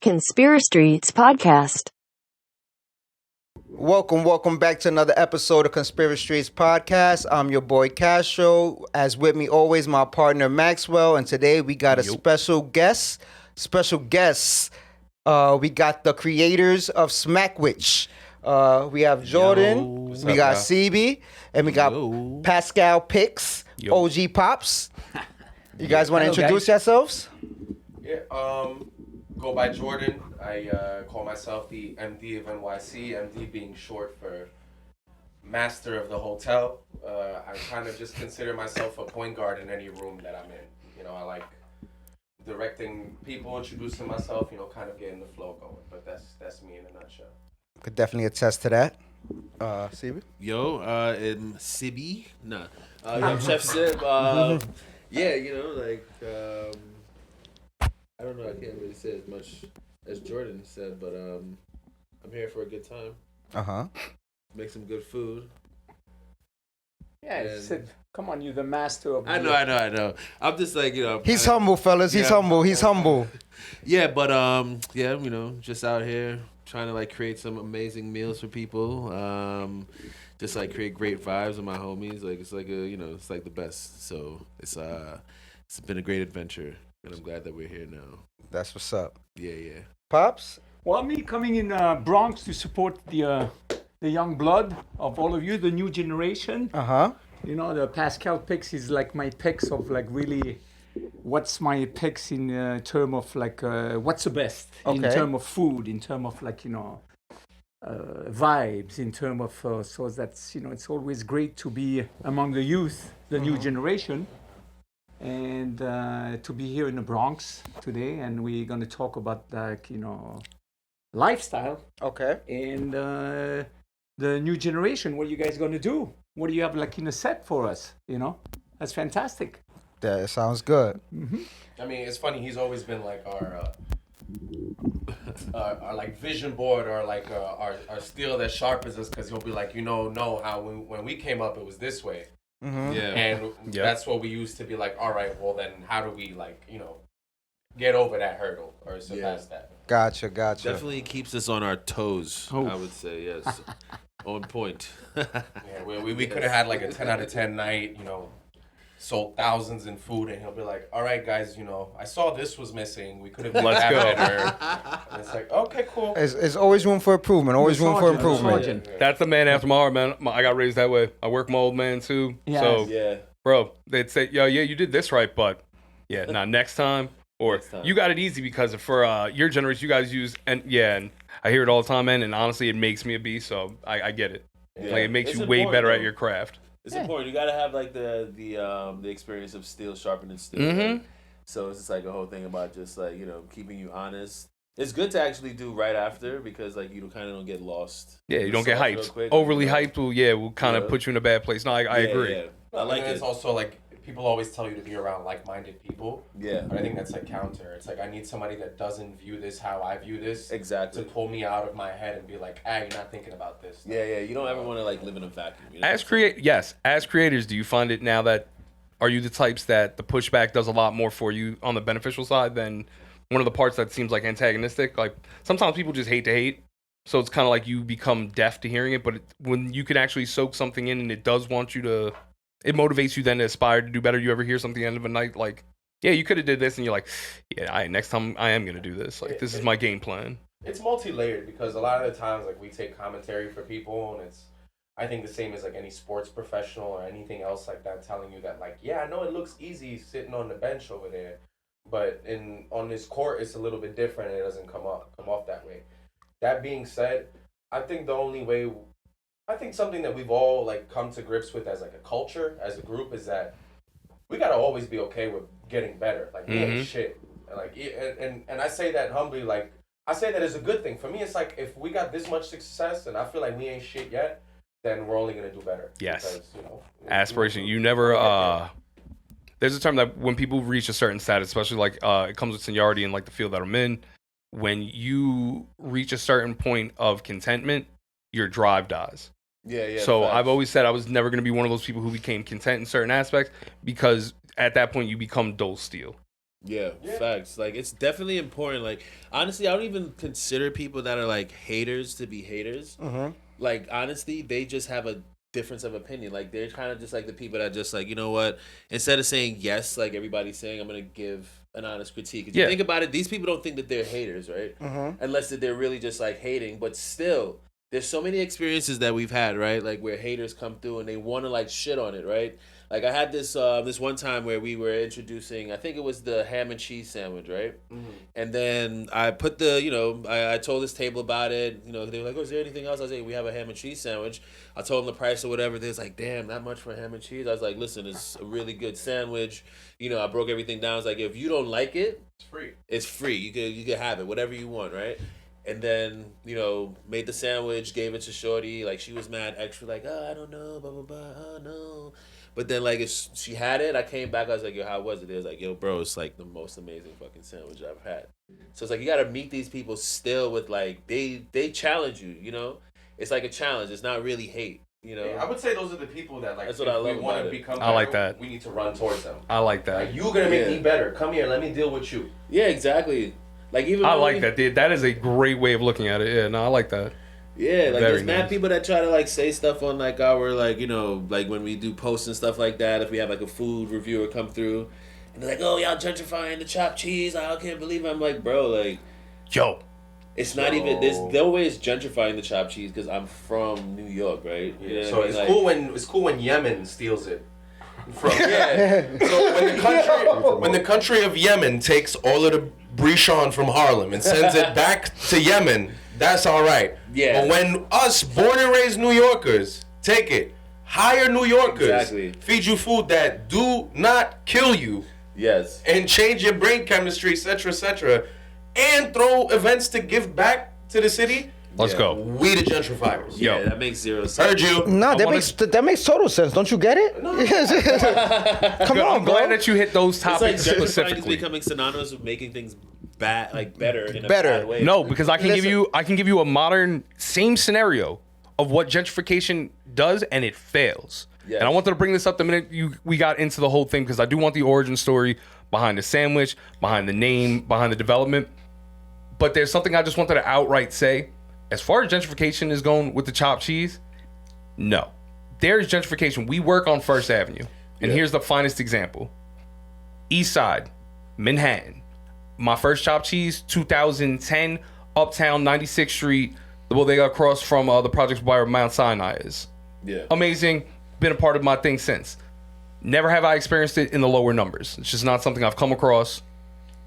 Conspiracy Streets Podcast. Welcome back to another episode of Conspiracy Streets Podcast. I'm your boy Castro. As with me always, my partner Maxwell. And today we got a special guest. We got the creators of Shmackwich. We have Jordan, we got CB, and we got Pascal Picks, OG Pops. You guys want to introduce yourselves? Yeah, go by Jordan. I call myself the MD of NYC, MD being short for Master of the Hotel. I kind of just consider myself a point guard in any room that I'm in. You know, I like directing people, introducing myself, you know, kind of getting the flow going. But that's me in a nutshell. Could definitely attest to that. CB? I'm Sibi. I'm Chef Sib. Yeah, you know, like, I don't know, I can't really say as much as Jordan said, but I'm here for a good time. Make some good food. Yeah, he said, come on, you're the master of... I know. I'm just like, you know... He's humble, fellas. He's humble. Yeah, but, yeah, you know, just out here trying to, like, create some amazing meals for people. Just, like, create great vibes with my homies. Like, it's like it's like the best. So, it's been a great adventure, and I'm glad that we're here now. That's what's up. Yeah. Pops? Well, me coming in Bronx to support the young blood of all of you, the new generation. You know, the Pascal picks is like my picks of like really, what's my picks in term of like, what's the best in term of food, in term of like, you know, vibes, in term of, so that's, you know, it's always great to be among the youth, the new generation. And to be here in the Bronx today, and we're going to talk about, like, you know, lifestyle. And the new generation. What are you guys going to do? What do you have, like, in a set for us? You know, that's fantastic. That sounds good. Mm-hmm. I mean, it's funny. He's always been like our like vision board, or like our steel that sharpens us, because he'll be like, you know how when we came up, it was this way. Mm-hmm. Yeah. And that's what we used to be like, all right, well then how do we, like, you know, get over that hurdle or surpass that? Gotcha. Definitely keeps us on our toes, I would say, yes. On point. Yeah, we could have had like a 10 out of 10 night, you know, sold thousands in food, and he'll be like, all right, guys, you know, I saw this was missing. We could have done that better. And it's like, okay, cool. There's always room for improvement. That's the man after my heart, man. I got raised that way. I work my old man too. Yes. So, bro, they'd say, yeah, you did this right, but next time. Or you got it easy because for your generation, you guys use, and I hear it all the time, man, and honestly, it makes me a beast, so I get it. Yeah. Like, it makes you way better at your craft. It's important. You gotta have like the experience of steel sharpening steel. Mm-hmm. Right? So it's just like a whole thing about just like, you know, keeping you honest. It's good to actually do right after, because like you kind of don't get lost. Yeah, you don't get hyped. Overly hyped will kind of put you in a bad place. No, I agree. Yeah. I like it. It's also like, people always tell you to be around like-minded people. Yeah. But I think that's like counter. It's like, I need somebody that doesn't view this how I view this. Exactly. To pull me out of my head and be like, you're not thinking about this. Yeah. You don't ever want to like live in a vacuum. You know? As creators, do you find it now that, are you the types that the pushback does a lot more for you on the beneficial side than one of the parts that seems like antagonistic? Like, sometimes people just hate to hate. So it's kind of like you become deaf to hearing it. But when you can actually soak something in and it does want you to, it motivates you then to aspire to do better. You ever hear something at the end of a night like, yeah, you could have did this, and you're like, next time I am going to do this. Like, this is my game plan. It's multi-layered, because a lot of the times, like, we take commentary for people, and it's, I think, the same as like any sports professional or anything else like that, telling you that, like, I know it looks easy sitting on the bench over there, but on this court it's a little bit different, and it doesn't come off that way. That being said, I think something that we've all like come to grips with as like a culture, as a group, is that we gotta always be okay with getting better. Like, we ain't shit. And like, and I say that humbly. Like, I say that as a good thing. For me, it's like, if we got this much success and I feel like we ain't shit yet, then we're only gonna do better. Yes. Because, you know, aspiration. You never. There's a term that when people reach a certain status, especially like it comes with seniority in like the field that I'm in, when you reach a certain point of contentment, your drive dies. Yeah. So I've always said I was never going to be one of those people who became content in certain aspects, because at that point you become dull steel. Yeah, facts. Like, it's definitely important. Like, honestly, I don't even consider people that are like haters to be haters. Like, honestly, they just have a difference of opinion. Like, they're kind of just like the people that just like, you know what? Instead of saying yes, like everybody's saying, I'm gonna give an honest critique. If you think about it, these people don't think that they're haters, right? Unless that they're really just like hating. But still, there's so many experiences that we've had, right? Like where haters come through and they want to like shit on it, right? Like I had this this one time where we were introducing, I think it was the ham and cheese sandwich, right? And then I put the, you know, I told this table about it. You know, they were like, "Oh, is there anything else?" I was like, "We have a ham and cheese sandwich." I told them the price or whatever. They was like, "Damn, that much for ham and cheese?" I was like, "Listen, it's a really good sandwich." You know, I broke everything down. I was like, "If you don't like it, It's free. it's free. You can have it, whatever you want, right?" And then, you know, made the sandwich, gave it to Shorty. Like, she was mad extra, like, "Oh, I don't know, blah, blah, blah, oh, no." But then, like, if she had it, I came back, I was like, "Yo, how was it?" It was like, "Yo, bro, it's, like, the most amazing fucking sandwich I've had." So it's like, you got to meet these people still with, like, they challenge you, you know? It's like a challenge. It's not really hate, you know? I would say those are the people that, like, That's what I love we want about to it. become I like better, that. we need to run towards them. I like that. Like, you're going to make me better. Come here, let me deal with you. Yeah, exactly. Like, even I when like we- that, dude. That is a great way of looking at it. Yeah, no, I like that. Yeah, like Very there's mad nice. people that try to like say stuff on like our like, you know, like when we do posts and stuff like that, if we have like a food reviewer come through and they're like, "Oh, y'all gentrifying the chopped cheese, I can't believe it." I'm like, bro, like, Yo, it's not even, there's no way it's gentrifying the chopped cheese because I'm from New York, right? You know So what I it's mean? it's cool when Yemen steals it. From Yeah. So when the country of Yemen takes all of the Brishon from Harlem and sends it back to Yemen, that's all right. Yeah. But when us born and raised New Yorkers take it, hire New Yorkers, Exactly. feed you food that do not kill you, Yes. and change your brain chemistry, etc., and throw events to give back to the city, let's Yeah. go. we the gentrifiers. Yo. Yeah, that makes zero sense. Heard you. No, that wanna- that makes total sense. Don't you get it? Come Good, on, I'm glad bro. that you hit those It's like topics gentrifying is specifically. becoming synonymous with making things bad, like better in a Better. bad way. No, because I can Listen. give you a modern same scenario of what gentrification does, and it fails. Yes. And I wanted to bring this up the minute we got into the whole thing because I do want the origin story behind the sandwich, behind the name, behind the development. But there's something I just wanted to outright say. As far as gentrification is going with the chopped cheese, no. There's gentrification. We work on First Avenue. And here's the finest example. East Side, Manhattan. My first chopped cheese, 2010, Uptown, 96th Street, the bodega across from the projects where Mount Sinai is. Yeah. Amazing. Been a part of my thing since. Never have I experienced it in the lower numbers. It's just not something I've come across.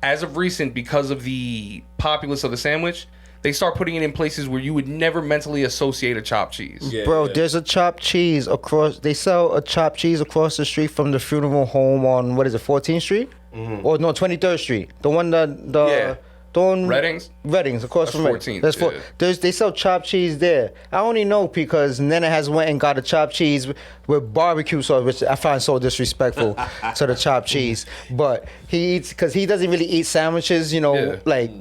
As of recent, because of the populace of the sandwich, they start putting it in places where you would never mentally associate a chopped cheese. Yeah, Bro, yeah. there's a chopped cheese across. They sell a chopped cheese across the street from the funeral home on what is it, 14th Street? Or no, 23rd Street. The one that the Yeah. the one Reddings? Reddings across That's from Reddings. 14th, That's yeah. they sell chopped cheese there. I only know because Nana has went and got a chopped cheese with barbecue sauce, which I find so disrespectful to the chopped cheese. But he eats because he doesn't really eat sandwiches, you know, Yeah. like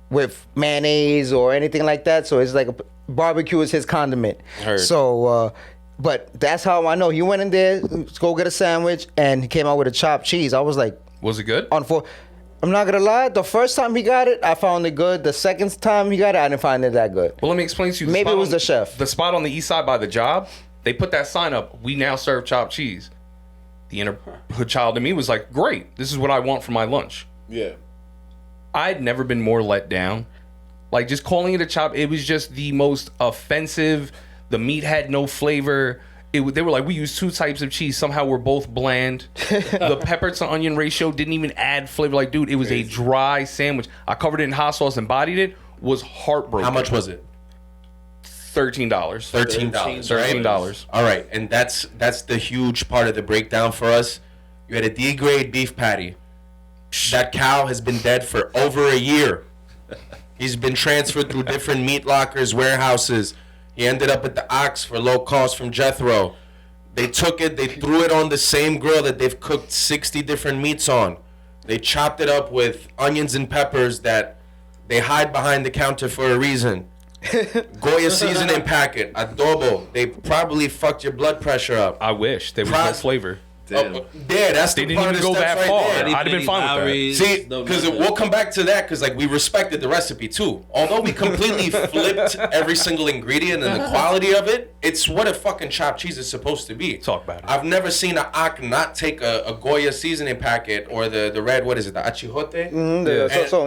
with mayonnaise or anything like that. So it's like barbecue is his condiment. Heard. So, but that's how I know. He went in there to go get a sandwich and he came out with a chopped cheese. I was like, Was it good? I'm not gonna lie. The first time he got it, I found it good. The second time he got it, I didn't find it that good. Well, let me explain to you. Maybe spot it was on- the chef. The spot on the east side by the job, they put that sign up, "We now serve chopped cheese." The inner hood child in me was like, great, this is what I want for my lunch. Yeah. I'd never been more let down. Like, just calling it a chop, it was just the most offensive. The meat had no flavor. They were like, we use two types of cheese. Somehow we're both bland. The pepper to onion ratio didn't even add flavor. Like, dude, it was a dry sandwich. I covered it in hot sauce and bodied it. Was heartbroken. How much was it? $13. $13, right? $13. All right, and that's the huge part of the breakdown for us. You had a D-grade beef patty. That cow has been dead for over a year. He's been transferred through different meat lockers, warehouses. He ended up at the Ox for low cost from Jethro. They took it, they threw it on the same grill that they've cooked 60 different meats on. They chopped it up with onions and peppers that they hide behind the counter for a reason. Goya seasoning packet, adobo. They probably fucked your blood pressure up. I wish. There was no flavor. Damn. Yeah, that's They the didn't part even of go the steps that right far. there. I'd have been fine with that. See, because we'll come back to that because like we respected the recipe too. Although we completely flipped every single ingredient and the quality of it, it's what a fucking chopped cheese is supposed to be. Talk about it. I've never seen an Ak not take a Goya seasoning packet or the red, what is it, the achijote?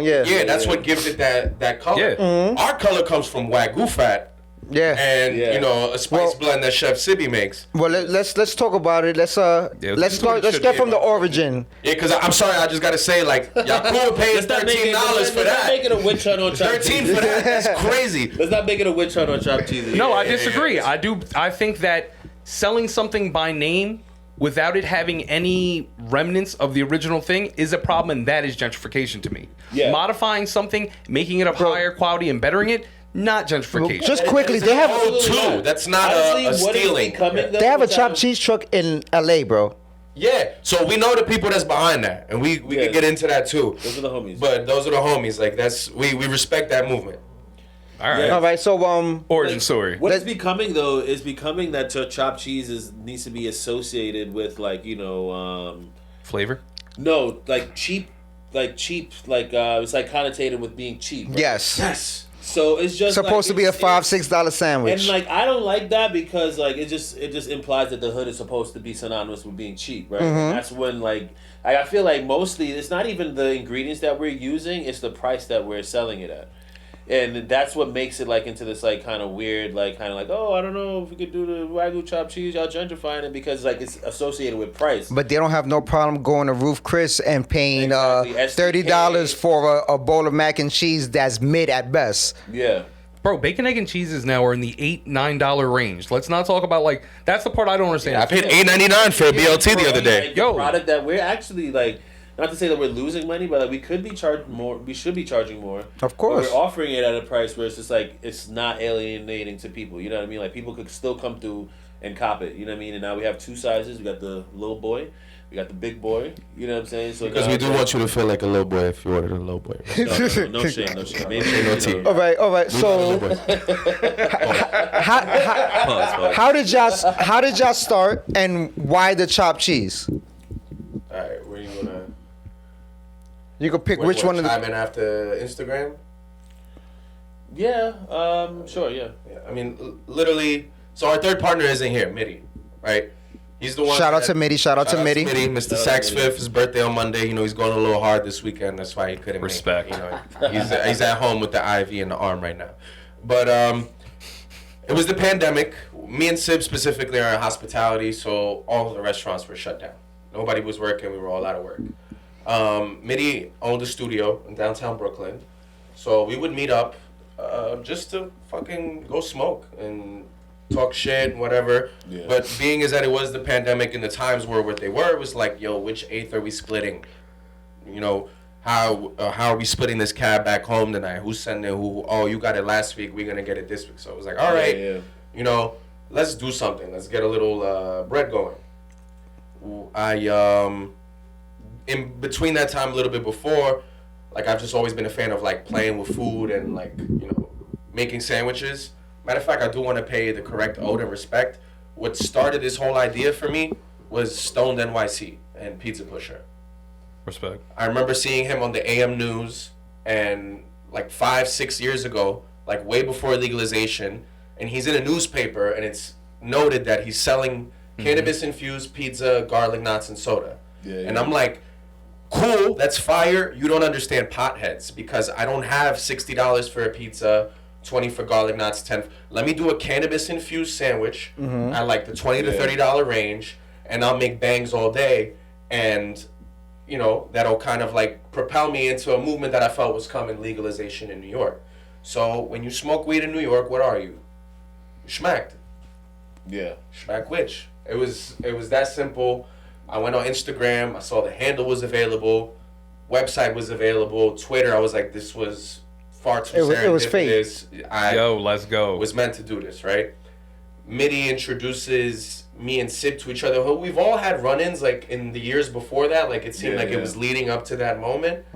Yeah, that's what gives it that color. Yeah. Our color comes from Wagyu fat. Yeah. And you know, a spice blend that Chef Sibi makes. Well, let's talk about it. Let's get from the origin. Yeah, because I'm sorry, I just gotta say, like, y'all cool paying $13 for that. Let's not make it a witch hunt on chopped cheese. $13 for that? That's crazy. Let's not make it a witch hunt on chopped cheese. No, I disagree. I think that selling something by name without it having any remnants of the original thing is a problem, and that is gentrification to me. Yeah. Modifying something, making it of higher quality, and bettering it, not gentrification. Just quickly, they have two. That's not Honestly, a what is stealing. becoming, though, they have a without- chopped cheese truck in LA, bro. Yeah, so we know the people that's behind that, and we can get into that too. Those are the homies. But those are the homies. Like that's we respect that movement. All right. All right, so Origin story. What is becoming though is becoming that chopped cheese needs to be associated with like Flavor? no like cheap it's like connotated with being cheap. Right? yes, So it's just supposed to be a $5-6 And sandwich. like I don't like that because like it just implies that the hood is supposed to be synonymous with being cheap, right? Mm-hmm. And that's when like I feel like mostly it's not even the ingredients that we're using, it's the price that we're selling it at. And that's what makes it like into this like kind of weird like oh I don't know if we could do the Wagyu chopped cheese, y'all gentrifying it because like it's associated with price. But they don't have no problem going to Roof Chris and paying Exactly, $30 for a bowl of mac and cheese that's mid at best. Yeah. Bro, bacon, egg, and cheeses now are in the $8-9 range. Let's not talk about like that's the part I don't understand. I paid $8.99 for a BLT the other day. Like, the product that we're actually like, not to say that we're losing money, but like we could be charged more. We should be charging more. Of course. But we're offering it at a price where it's just like it's not alienating to people. You know what I mean? Like people could still come through and cop it. You know what I mean? And now we have two sizes. We got the little boy. We got the big boy. You know what I'm saying? So Because we do want you to feel like a little boy if you ordered a little boy. no shame. Maybe No tea. All right. So how did y'all start and why the chopped cheese? All right, where you gonna? You can pick which one of chime the. in after Instagram? Yeah. Sure. Yeah. Yeah, I mean, literally. So our third partner isn't here, Mitty, right? He's the one. Shout out to Mitty. Shout out to Mitty. Mr. Sax Fifth. His birthday on Monday. You know, he's going a little hard this weekend. That's why he couldn't Respect. make it. You know, he's at home with the IV in the arm right now. But it was the pandemic. Me and Sib specifically are in hospitality, so all of the restaurants were shut down. Nobody was working. We were all out of work. Mitty owned a studio in downtown Brooklyn, so we would meet up just to fucking go smoke and talk shit and whatever. Yeah. But being as that it was the pandemic and the times were what they were, it was like, yo, which eighth are we splitting? You know, how are we splitting this cab back home tonight? Who's sending who? Oh, you got it last week. We're gonna get it this week. So it was like, all right, you know, let's do something. Let's get a little bread going. In between that time, a little bit before, like I've just always been a fan of like playing with food and like, you know, making sandwiches. Matter of fact, I do want to pay the correct ode and respect. What started this whole idea for me was Stoned NYC and Pizza Pusher. Respect. I remember seeing him on the AM news and like 5-6 years ago, like way before legalization, and he's in a newspaper and it's noted that he's selling cannabis-infused pizza, garlic knots, and soda. And I'm like, cool, that's fire. You don't understand potheads because I don't have $60 for a pizza, 20 for garlic knots, 10. Let me do a cannabis-infused sandwich at like the $20 to $30 range, and I'll make bangs all day. And, you know, that'll kind of like propel me into a movement that I felt was coming, legalization in New York. So when you smoke weed in New York, what are you? You're schmacked. Yeah. Shmackwich. It was that simple. I went on Instagram. I saw the handle was available. Website was available. Twitter. I was like, this was far too serendipitous. It was fate. Yo, let's go. Was meant to do this, right? Mitty introduces me and Sib to each other. We've all had run-ins like in the years before that. Like it seemed it was leading up to that moment.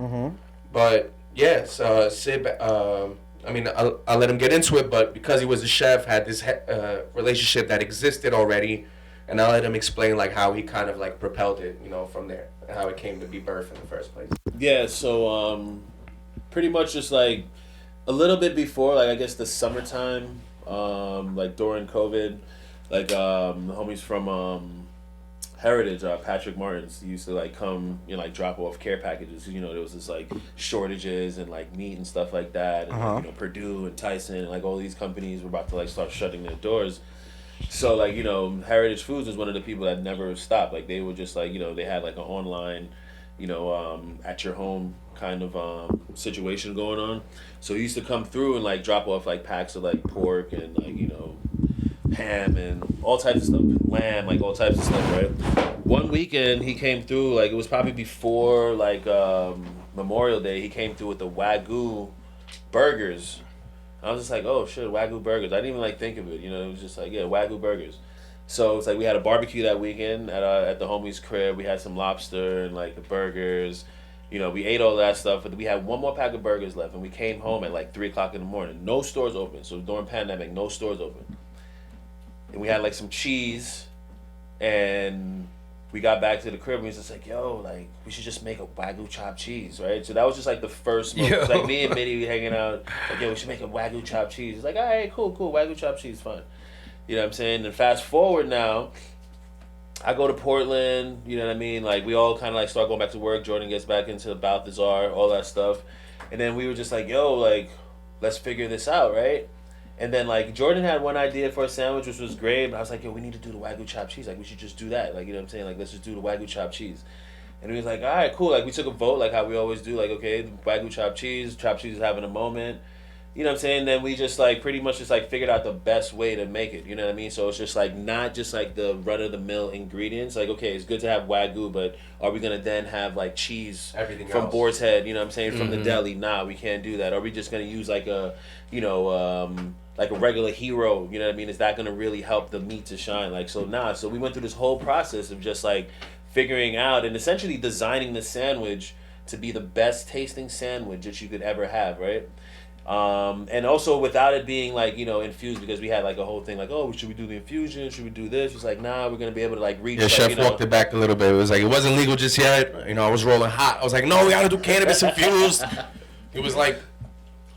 But yes, Sib. I mean, I'll let him get into it. But because he was a chef, had this relationship that existed already. and I'll let him explain like how he kind of like propelled it, you know, from there, and how it came to be birthed in the first place. Yeah, so pretty much just like a little bit before, like I guess the summertime, like during COVID, like the homies from Heritage, Patrick Martins used to like come, you know, like drop off care packages. You know, there was this like shortages and like meat and stuff like that. And you know, Purdue and Tyson and like all these companies were about to like start shutting their doors. So like, you know, Heritage Foods was one of the people that never stopped. Like they were just like, you know, they had like an online, you know, at your home kind of situation going on. So he used to come through and like drop off like packs of like pork and like, you know, ham and all types of stuff, lamb, like all types of stuff, right? One weekend he came through, like it was probably before like Memorial Day, he came through with the Wagyu burgers. I was just like, oh shit, Wagyu burgers. I didn't even like think of it, you know, it was just like, yeah, Wagyu burgers. So it's like we had a barbecue that weekend at the homie's crib. We had some lobster and like the burgers. You know, we ate all that stuff, but we had one more pack of burgers left, and we came home at like 3 o'clock in the morning. No stores open. So during pandemic, no stores open. And we had like some cheese, and we got back to the crib and we was just like, yo, like we should just make a Wagyu chopped cheese, right? So that was just like the first moment. It was like me and Mitty hanging out, like, yo, we should make a Wagyu chopped cheese. It's like, all right, cool, Wagyu chopped cheese, fine. You know what I'm saying? And fast forward now, I go to Portland, you know what I mean? Like we all kind of like start going back to work. Jordan gets back into Balthazar, all that stuff. And then we were just like, yo, like, let's figure this out, right? And then like Jordan had one idea for a sandwich, which was great. But I was like, yo, we need to do the Wagyu chopped cheese. Like we should just do that. Like, you know what I'm saying? Like let's just do the Wagyu chopped cheese. And he was like, all right, cool. Like we took a vote, like how we always do. Like, okay, the Wagyu chopped cheese is having a moment. You know what I'm saying? Then we just like pretty much just like figured out the best way to make it. You know what I mean? So it's just like not just like the run of the mill ingredients. Like, okay, it's good to have Wagyu, but are we gonna then have like cheese from else. Boar's Head? You know what I'm saying? From the deli? Nah, we can't do that. Are we just gonna use like a, you know, like a regular hero? You know what I mean? Is that gonna really help the meat to shine? Like, so nah. So we went through this whole process of just like figuring out and essentially designing the sandwich to be the best tasting sandwich that you could ever have, right? And also without it being like, you know, infused, because we had like a whole thing like, oh, should we do the infusion? Should we do this? It's like, nah, we're going to be able to like reach. Yeah, like, chef you know, walked it back a little bit. It was like, it wasn't legal just yet. You know, I was rolling hot. I was like, no, we got to do cannabis infused. It was like,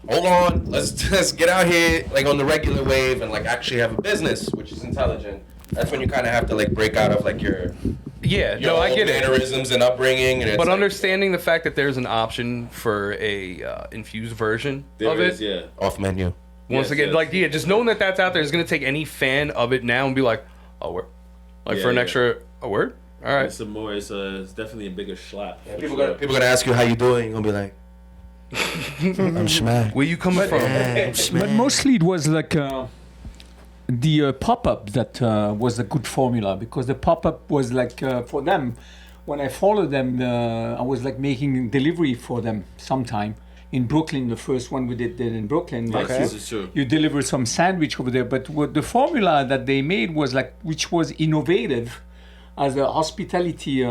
hold on, let's get out here like on the regular wave and like actually have a business, which is intelligent. That's when you kind of have to like break out of like your I get it. mannerisms and upbringing. And it's but like, understanding the fact that there's an option for a infused version of it, yeah, off menu. Once again, yes. like just knowing that that's out there is gonna take any fan of it now and be like, oh, word, like for an extra word. All right, it's a more, it's definitely a bigger schlap. Yeah, people gonna ask you how you doing. You're gonna be like, I'm Shmack. Where you coming from? But mostly it was like the pop-up that was a good formula, because the pop-up was like for them, when I followed them, I was like making delivery for them sometime in Brooklyn. The first one we did in Brooklyn. Yes, like this is true. You delivered some sandwich over there, but what the formula that they made was like, which was innovative as a hospitality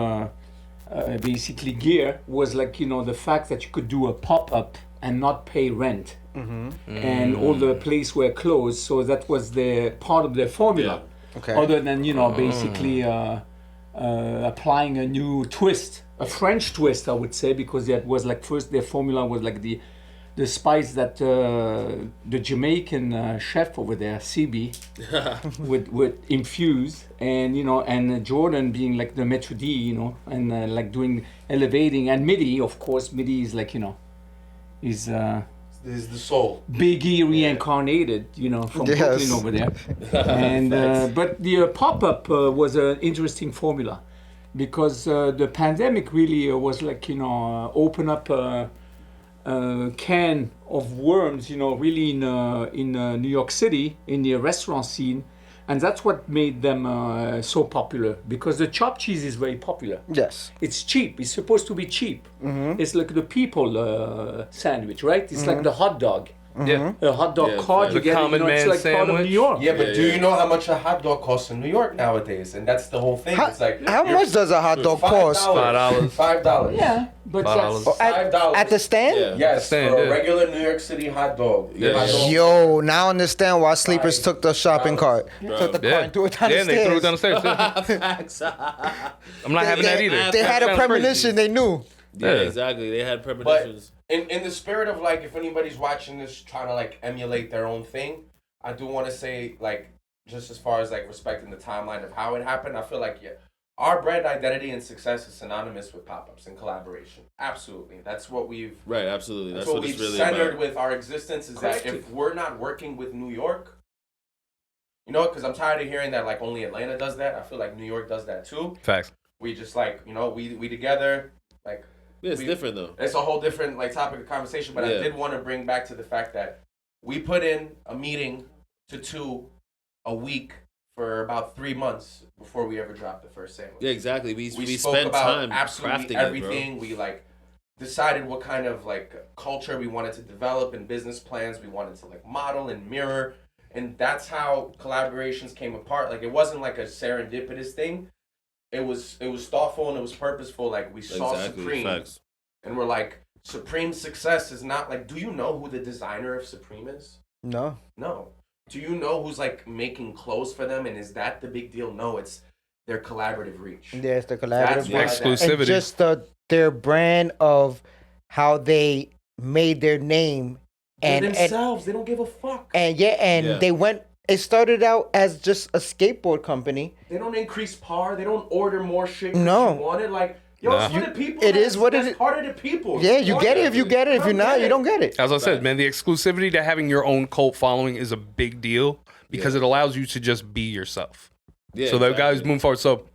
basically gear, was like, you know, the fact that you could do a pop-up and not pay rent. And all the places were closed, so that was the part of their formula. Yeah. Okay. Other than, you know, basically applying a new twist, a French twist, I would say, because that was like, first their formula was like the spice that the Jamaican chef over there, CB, would infuse, and you know, and Jordan being like the maître d', you know, and like doing elevating, and Mitty, of course, Mitty is like, you know, is This is the soul. Biggie reincarnated, you know, from Brooklyn over there. And but the pop-up was an interesting formula, because the pandemic really was like, you know, open up a can of worms, you know, really in New York City, in the restaurant scene. And that's what made them so popular, because the chopped cheese is very popular. Yes. It's cheap. It's supposed to be cheap. It's like the people sandwich, right? It's like the hot dog. Yeah. A hot dog Yeah, cart, fine. you The get it, common it's man like part of sandwich. New York. Yeah, but Yeah, do yeah. you know how much a hot dog costs in New York nowadays? And that's the whole thing. It's like How much does a hot dog cost? $5. $5. Yeah, but $5. that's $5. At the stand? Yeah. Yes, Stand, for a yeah. regular New York City hot dog. Yeah. Hot dog. Yo, now I understand why sleepers took the shopping cart. Took the Yeah. cart and threw it down Yeah, the and they threw it stairs. down the stairs. Yeah. Facts. I'm not having that either. They That had a sounds crazy. premonition, they knew. Yeah, Yeah. exactly. They had But premonitions. in the spirit of like, if anybody's watching this trying to like emulate their own thing, I do want to say like, just as far as like respecting the timeline of how it happened, I feel like our brand identity and success is synonymous with pop-ups and collaboration. Absolutely, that's what we've. Right, absolutely. That's That's what what it's we've really centered about. with our existence is Correct. that if we're not working with New York, you know, because I'm tired of hearing that like only Atlanta does that. I feel like New York does that too. Facts. We just like, you know, we together, like Yeah, it's we- different though. it's a whole different like topic of conversation. But I Yeah. did want to bring back to the fact that we put in a meeting to 2 a week for about 3 months before we ever dropped the first sandwich. Yeah, exactly. We spoke spent about time absolutely crafting everything. We like decided what kind of like culture we wanted to develop and business plans we wanted to like model and mirror, and that's how collaborations came apart. Like it wasn't like a serendipitous thing. It was thoughtful and it was purposeful. Like we it. saw Exactly. Supreme, Facts. and we're like, Supreme's success is not like. Do you know who the designer of Supreme is? No. No. Do you know who's like making clothes for them, and is that the big deal? No, it's their collaborative reach. Yeah, it's the That's collaborative. why Exclusive. And just their brand of how they made their name. And And themselves, they don't give a fuck. and they went. It started out as just a skateboard company. They don't increase par. They don't order more shit. 'cause No. you want it. Like, yo, Nah. it's for the people. It is what it that's is. part of the people. Yeah, you get it if you get it. If you're not, you don't get it. As I said, man, the exclusivity to having your own cult following is a big deal because it allows you to just be yourself. Yeah, So the guys exactly. moving forward. So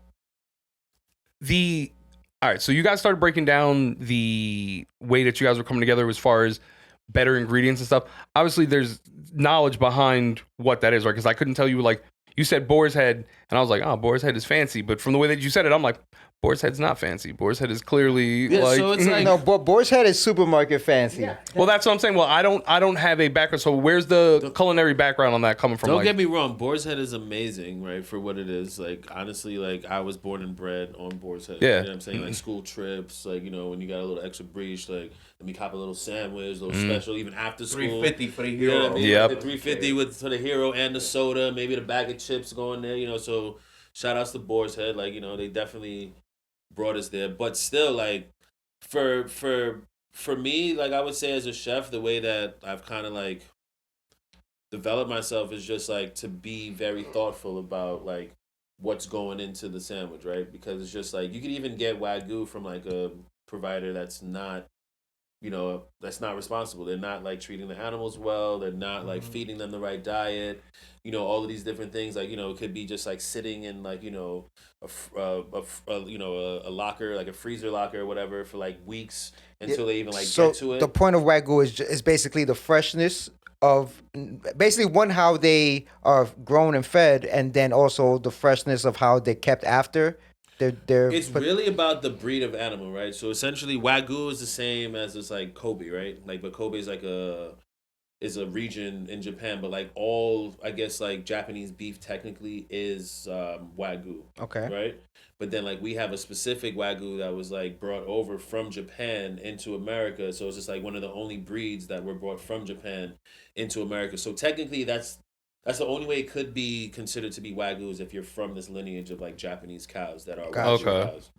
all right, so you guys started breaking down the way that you guys were coming together as far as better ingredients and stuff. Obviously, there's knowledge behind what that is, right? Because I couldn't tell you, like, you said boar's head, and I was like, oh, boar's head is fancy. But from the way that you said it, I'm like, boar's head's not fancy. Boar's head is clearly Yeah, like. so it's like No, Boar's Head is supermarket fancy. well, that's what I'm saying. Well, I don't have a background. So where's the culinary background on that coming from? Don't like, get me wrong, Boar's Head is amazing, right? For what it is. Like, honestly, like, I was born and bred on Boar's Head. Yeah. You know what I'm saying? Like, school trips, like, you know, when you got a little extra breach, like, let me cop a little sandwich, a little special, even after school. $3.50 for the You know hero. what I mean? Yep. The 350 with for the hero and the soda, maybe the bag of chips going there, you know. So, shout outs to Boar's Head. Like, you know, they definitely brought us there. But still, like, for me, like, I would say as a chef, the way that I've kind of, like, developed myself is just, like, to be very thoughtful about, like, what's going into the sandwich, right? Because it's just, like, you could even get Wagyu from, like, a provider that's not, you know, that's not responsible. They're not, like, treating the animals well. They're not, like, feeding them the right diet. You know, all of these different things, like, you know, it could be just, like, sitting in, like, you know, a locker, like a freezer locker or whatever for, like, weeks until they even, like, So get to it. the point of Wagyu is basically the freshness of basically how they are grown and fed, and then also the freshness of how they're kept after. It's really about the breed of animal, right? So essentially, Wagyu is the same as it's like Kobe, right? Like, but Kobe is like is a region in Japan, but like all, I guess, like Japanese beef technically is Wagyu, Okay. right? But then like we have a specific Wagyu that was like brought over from Japan into America, so it's just like one of the only breeds that were brought from Japan into America. So technically, that's the only way it could be considered to be Wagyu is if you're from this lineage of like Japanese cows that are Wagyu Okay. cows.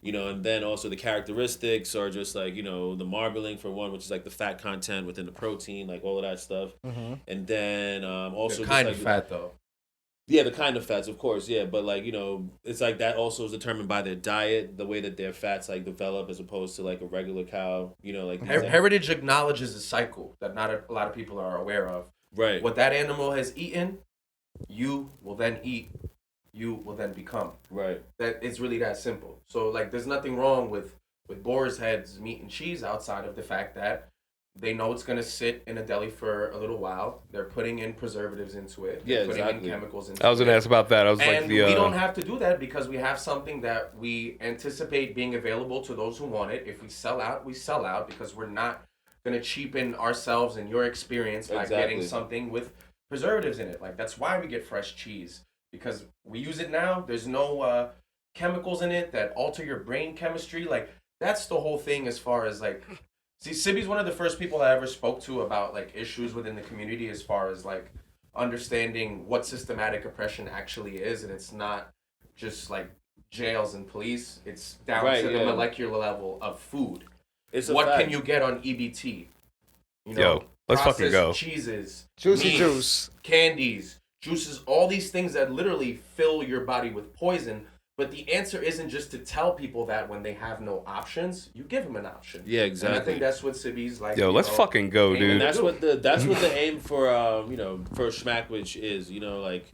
You know, and then also the characteristics are just like, you know, the marbling for one, which is like the fat content within the protein, like all of that stuff. And then also The just, kind like, of fat though. yeah, the kind of fats, of course, yeah. But like, you know, it's like that also is determined by their diet, the way that their fats like develop as opposed to like a regular cow, you know, like Heritage acknowledges a cycle that not a lot of people are aware of. right. What that animal has eaten, you will then eat, you will then become. Right. That it's really that simple. So like, there's nothing wrong with boar's heads, meat and cheese outside of the fact that they know it's gonna sit in a deli for a little while. They're putting in preservatives into it. They're Yeah, putting exactly. in chemicals into it. I was gonna ask about that. I was And like we don't have to do that because we have something that we anticipate being available to those who want it. If we sell out, we sell out because we're not gonna cheapen ourselves and your experience by getting something with preservatives in it. Like that's why we get fresh cheese, because we use it now. There's no chemicals in it that alter your brain chemistry. Like that's the whole thing as far as like, see, Sibby's one of the first people I ever spoke to about like issues within the community as far as like understanding what systematic oppression actually is, and it's not just like jails and police. It's down to the molecular level of food. It's what can you get on EBT? You know, let's fucking go. Cheeses, juicy meats, juice, candies, juices, all these things that literally fill your body with poison. But the answer isn't just to tell people that when they have no options. You give them an option. Yeah, exactly. And I think that's what Sibby's like. Let's fucking go, dude. And that's what the aim for for Shmackwich is. You know, like,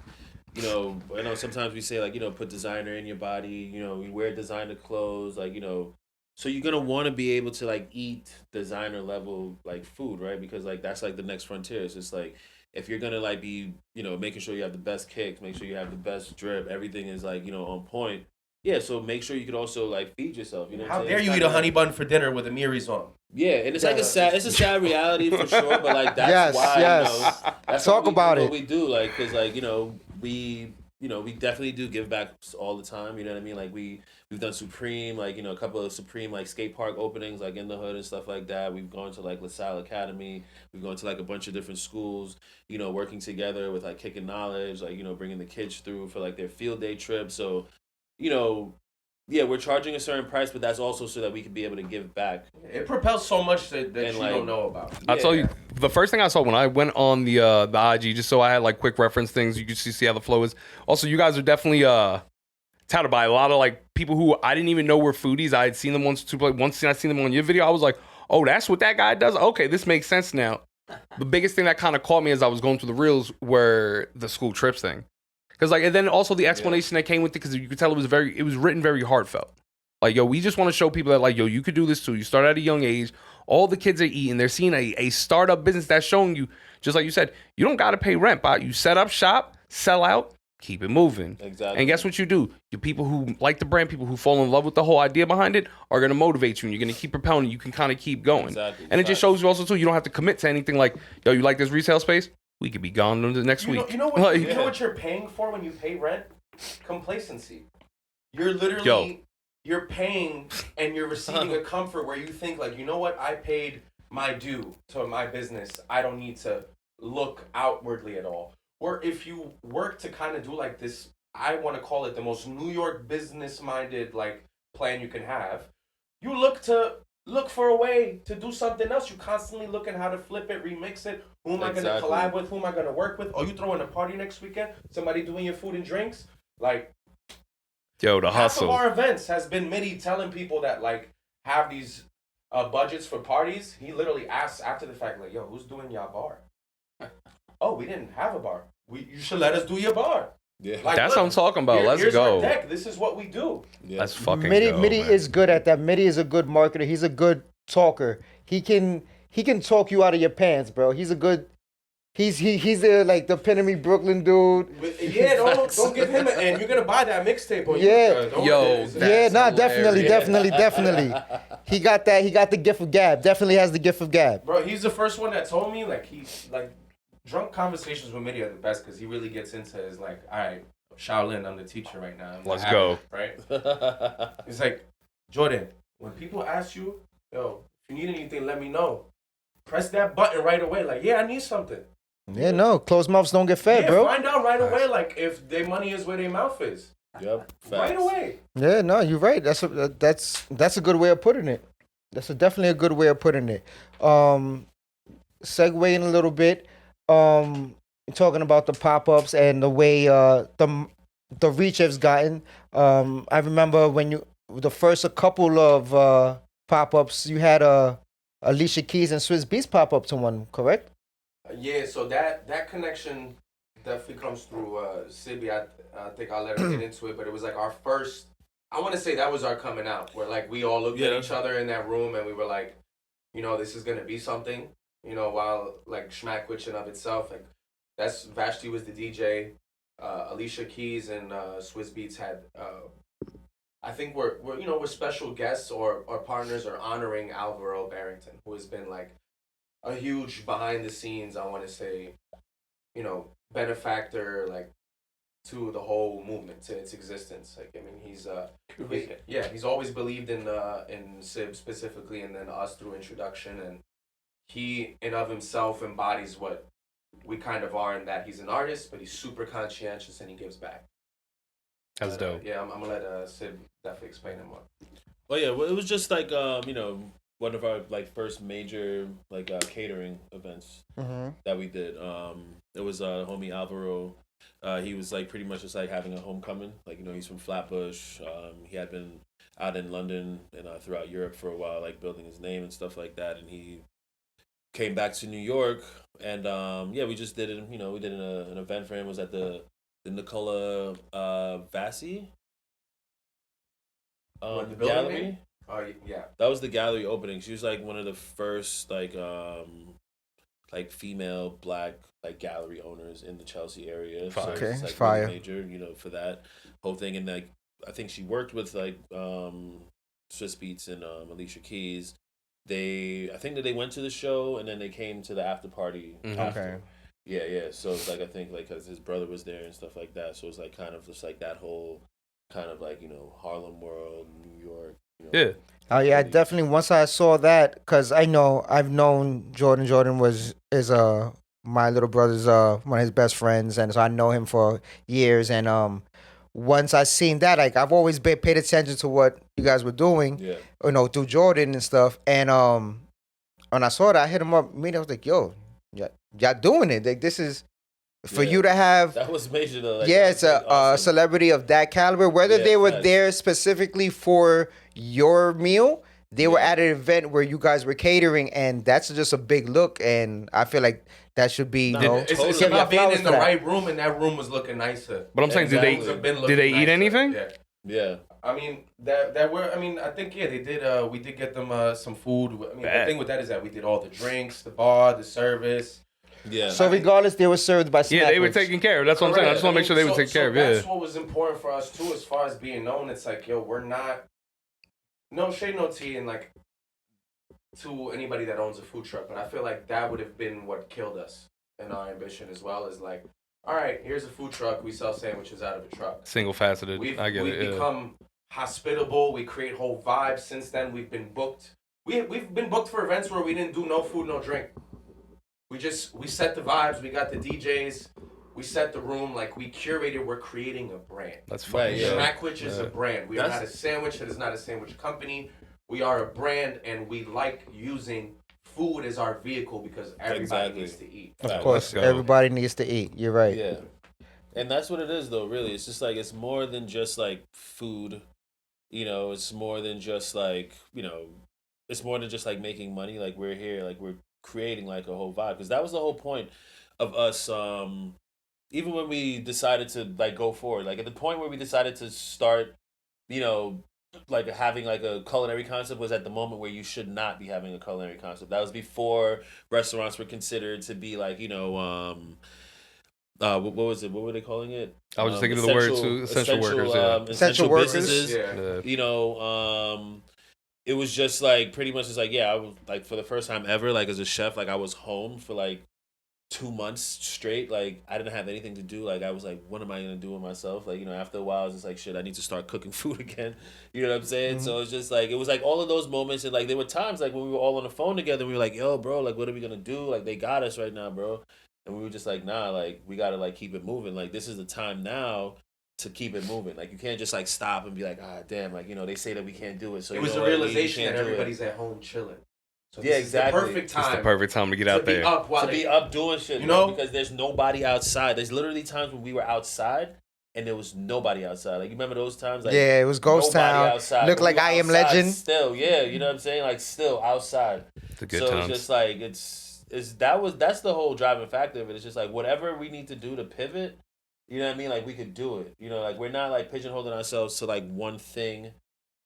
you know, I know sometimes we say like, you know, put designer in your body. You know, you wear designer clothes, like, you know. So you're gonna want to be able to like eat designer level like food, right? Because like that's like the next frontier. It's just like, if you're gonna like be, you know, making sure you have the best kicks, make sure you have the best drip, everything is like, you know, on point. Yeah, so make sure you could also like feed yourself. You know, how dare you eat a honey bun for dinner with a Miris on? Yeah, and it's like it's a sad reality for sure. But like that's why, yes. You know, that's talk about what we do. Like, cause like, you know, we definitely do give back all the time. You know what I mean? Like we've done Supreme, like, you know, a couple of Supreme like skate park openings like in the hood and stuff like that. We've gone to like LaSalle Academy. We've gone to like a bunch of different schools, you know, working together with like Kicking Knowledge, like, you know, bringing the kids through for like their field day trip. So, you know, yeah, we're charging a certain price, but that's also so that we can be able to give back. It propels so much that you like, don't know about. I'll tell you, the first thing I saw when I went on the IG, just so I had like quick reference things, you could see how the flow is. Also, you guys are definitely touted by a lot of like people who I didn't even know were foodies. I had seen them once I seen them on your video, I was like, oh, that's what that guy does? Okay, this makes sense now. The biggest thing that kind of caught me as I was going through the reels were the school trips thing. Because like, and then also the explanation that came with it, because you could tell it was written very heartfelt. Like, yo, we just want to show people that like, yo, you could do this too. You start at a young age. All the kids are eating. They're seeing a startup business that's showing you, just like you said, you don't got to pay rent, but you set up shop, sell out, keep it moving. Exactly. And guess what you do? You people who like the brand, people who fall in love with the whole idea behind it are going to motivate you, and you're going to keep propelling. You can kind of keep going. Exactly. And it just shows you also too, you don't have to commit to anything like, yo, you like this retail space? We could be gone the next week. You know what you're paying for when you pay rent? Complacency. You're literally you're paying and you're receiving a comfort where you think like, you know what, I paid my due to my business. I don't need to look outwardly at all. Or if you work to kind of do like this, I want to call it the most New York business minded like plan you can have. You look for a way to do something else. You constantly looking how to flip it, remix it. Who am I going to collab with? Who am I going to work with? Oh, you throwing a party next weekend? Somebody doing your food and drinks? Like, yo, the hustle. Half of our events has been Mitty telling people that like have these budgets for parties. He literally asks after the fact, like, yo, who's doing your bar? Oh, we didn't have a bar. You should let us do your bar. Yeah, like, that's what I'm talking about. Let's go. Our deck. This is what we do. Yeah. Let's fucking Mitty, go. Mitty is good at that. Mitty is a good marketer. He's a good talker. He can talk you out of your pants, bro. He's a good. He's like the epitome Brooklyn dude. Yeah, don't give him and you're gonna buy that mixtape on definitely. He got the gift of gab. Definitely has the gift of gab. Bro, he's the first one that told me like he's like drunk conversations with Mitty are the best because he really gets into his like, all right, Shaolin, I'm the teacher right now. Let's go. Right? It's like, Jordan, when people ask you, yo, if you need anything, let me know. Press that button right away. Like, yeah, I need something. Yeah, no, closed mouths don't get fed, bro. Find out right away, like if their money is where their mouth is. Yep. Right away. Yeah, no, you're right. That's a good way of putting it. That's definitely a good way of putting it. Segueing a little bit, talking about the pop-ups and the way the reach has gotten. I remember when the first couple of pop-ups, you had Alicia Keys and Swiss Beats pop up to one, correct? Yeah, so that connection definitely comes through Sibby. I think I'll let her get into it, but it was like our first, I want to say that was our coming out, where like we all looked at each other in that room and we were like, you know, this is going to be something, you know, while like Shmackwich in of itself, like that's Vashti was the DJ, Alicia Keys and Swiss Beats had, I think we're special guests or partners or honoring Alvaro Barrington, who has been like a huge behind the scenes, I want to say, benefactor, like, to the whole movement, to its existence. Like, I mean, he's always believed in SIB specifically, and then us through introduction, and he in of himself embodies what we kind of are, in that he's an artist, but he's super conscientious and he gives back. That's dope. Yeah, I'm gonna let Sid definitely explain it more. Oh yeah, well, it was just like one of our like first major like catering events that we did. It was homie Alvaro. He was like pretty much just like having a homecoming. Like, he's from Flatbush. He had been out in London and throughout Europe for a while, like building his name and stuff like that. And he came back to New York, and we just did it. We did an event for him. It was at the Nicola Vassi The gallery. Name? Oh yeah. That was the gallery opening. She was like one of the first like female black like gallery owners in the Chelsea area. So Okay, it's like fire. really major, for that whole thing. And like I think she worked with like Swiss Beats and Alicia Keys. I think that they went to the show and then they came to the after party after. Okay. Yeah. So it's like I think like because his brother was there and stuff like that. So it's like kind of just like that whole kind of like Harlem World, New York. Yeah. Oh yeah, definitely. Once I saw that, because I've known Jordan. Jordan is my little brother's one of his best friends, and so I know him for years. And once I seen that, like I've always paid attention to what you guys were doing, through Jordan and stuff. And when I saw that, I hit him up. I was like, yo, y'all doing it? Like this is. For you to have that was major though. Like, it's a awesome. Celebrity of that caliber. Whether they were there specifically for your meal, they were at an event where you guys were catering, and that's just a big look. And I feel like that should be. It's about being in the right room, and that room was looking nicer. But I'm saying, did they eat anything? Yeah. I mean, I think they did. We did get them some food. I mean, the thing with that is that we did all the drinks, the bar, the service. Yeah. So regardless, they were served by Shmackwich. Yeah, they were taken care of. That's what I'm saying. I just want to make sure they were taken care of. Yeah. That's what was important for us too, as far as being known. It's like, we're not. No shade, no tea, and like to anybody that owns a food truck, but I feel like that would have been what killed us and our ambition as well. Is like, all right, here's a food truck. We sell sandwiches out of a truck. Single faceted. I get it. We've become hospitable. We create whole vibes. Since then, we've been booked. We've been booked for events where we didn't do no food, no drink. We set the vibes. We got the DJs. We set the room. Like, we curated. We're creating a brand. That's fine. Shmackwich is a brand. We are not a sandwich. It is not a sandwich company. We are a brand, and we like using food as our vehicle because everybody needs to eat. Of course, everybody needs to eat. You're right. Yeah. And that's what it is, though, really. It's just like, it's more than just like food. It's more than just like, it's more than just like making money. Like, we're here, like, we're creating like a whole vibe, because that was the whole point of us even when we decided to like go forward, like at the point where we decided to start like having like a culinary concept was at the moment where you should not be having a culinary concept. That was before restaurants were considered to be like what was it, what were they calling it? I was just thinking of the word too, essential workers. Essential workers. Businesses, it was just like pretty much just like, I was like, for the first time ever, like as a chef, like I was home for like 2 months straight. Like I didn't have anything to do. Like I was like, what am I gonna do with myself? Like, after a while I was just like, shit, I need to start cooking food again. You know what I'm saying? So it's just like, it was like all of those moments, and like there were times like when we were all on the phone together, we were like, yo bro, like what are we gonna do? Like they got us right now, bro. And we were just like, nah, like we gotta like keep it moving. Like this is the time now to keep it moving. Like you can't just like stop and be like, damn, like they say that we can't do it. So it was a realization that everybody's at home chilling. So yeah, exactly. It's the perfect time. It's the perfect time to get out there. To be up doing shit, because there's nobody outside. There's literally times when we were outside and there was nobody outside. Like you remember those times? Like, it was ghost town. Outside. Looked like I Am Legend. Still, you know what I'm saying? Like still outside. It's a good so times. It's just like that's the whole driving factor of it. It's just like whatever we need to do to pivot. You know what I mean? Like we could do it. Like we're not like pigeonholing ourselves to like one thing.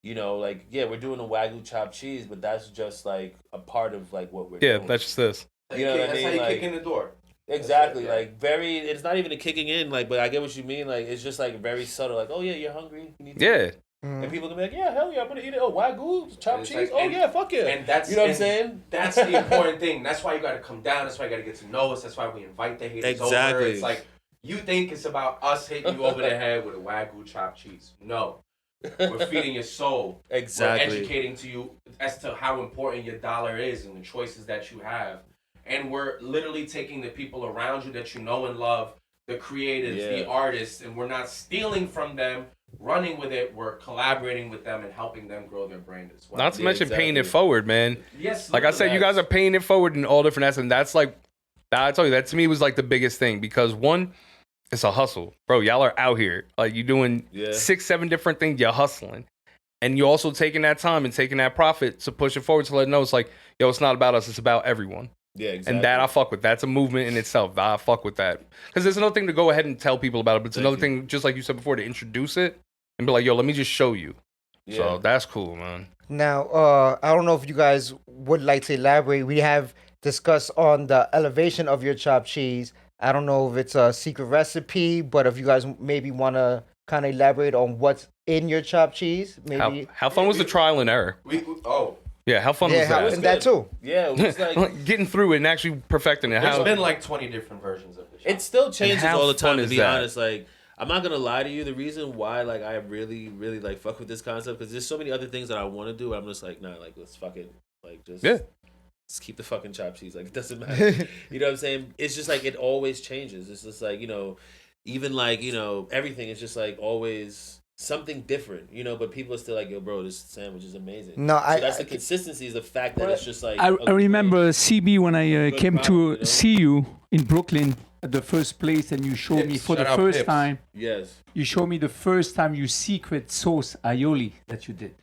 Like we're doing a Wagyu chopped cheese, but that's just like a part of like what we're doing. Yeah, that's just this. You know what I mean? That's how you like, kick in the door. Exactly. Like it's not even a kicking in. Like, but I get what you mean. Like it's just like very subtle. Like, oh yeah, you're hungry. You need to And people can be like, yeah, hell yeah, I'm gonna eat it. Oh, wagyu, chopped cheese. like- oh and- yeah, fuck yeah. And that's you know what I'm and saying? That's the important thing. That's why you got to come down. That's why you got to get to know us. That's why we invite the haters over. Exactly. It's like you think it's about us hitting you over the head with a wagyu chopped cheese. No, we're feeding your soul. Exactly. We're educating to you as to how important your dollar is and the choices that you have. And we're literally taking the people around you that you know and love, the creatives, the artists, and we're not stealing from them, running with it. We're collaborating with them and helping them grow their brand as well. Not to mention paying it exactly. forward, man. Yes, Like I said, you guys are paying it forward in all different aspects. And that's like, I tell you, that to me was like the biggest thing because one, it's a hustle. Bro, y'all are out here. Like you're doing 6-7 different things. You're hustling. And you're also taking that time and taking that profit to push it forward to let it know it's like, yo, it's not about us. It's about everyone. Yeah, exactly. And that I fuck with. That's a movement in itself. I fuck with that. Because there's another thing to go ahead and tell people about it, but it's another thing, just like you said before, to introduce it and be like, yo, let me just show you. So that's cool, man. Now, I don't know if you guys would like to elaborate. We have discussed on the elevation of your chopped cheese. I don't know if it's a secret recipe, but if you guys maybe want to kind of elaborate on what's in your chopped cheese, maybe. How fun was the trial and error? Yeah, how fun was that? And that too. Yeah, it was like getting through it and actually perfecting it. There's been like 20 different versions of the show. It still changes how all the time. fun To is be that? honest, like I'm not gonna lie to you. The reason why like I really like fuck with this concept because there's so many other things that I want to do. I'm just like, nah, like let's fuck it. Like just keep the fucking chopped cheese. Like it doesn't matter. You know what I'm saying? It's just like it always changes. It's just like even like everything is just like always something different, but people are still like, yo, bro, this sandwich is amazing. No, so that's the consistency is the fact that it's just like. I remember CB when I came crowd, to see you in Brooklyn at the first place, and you showed me for the first time. Yes. You showed me the first time your secret sauce aioli that you did.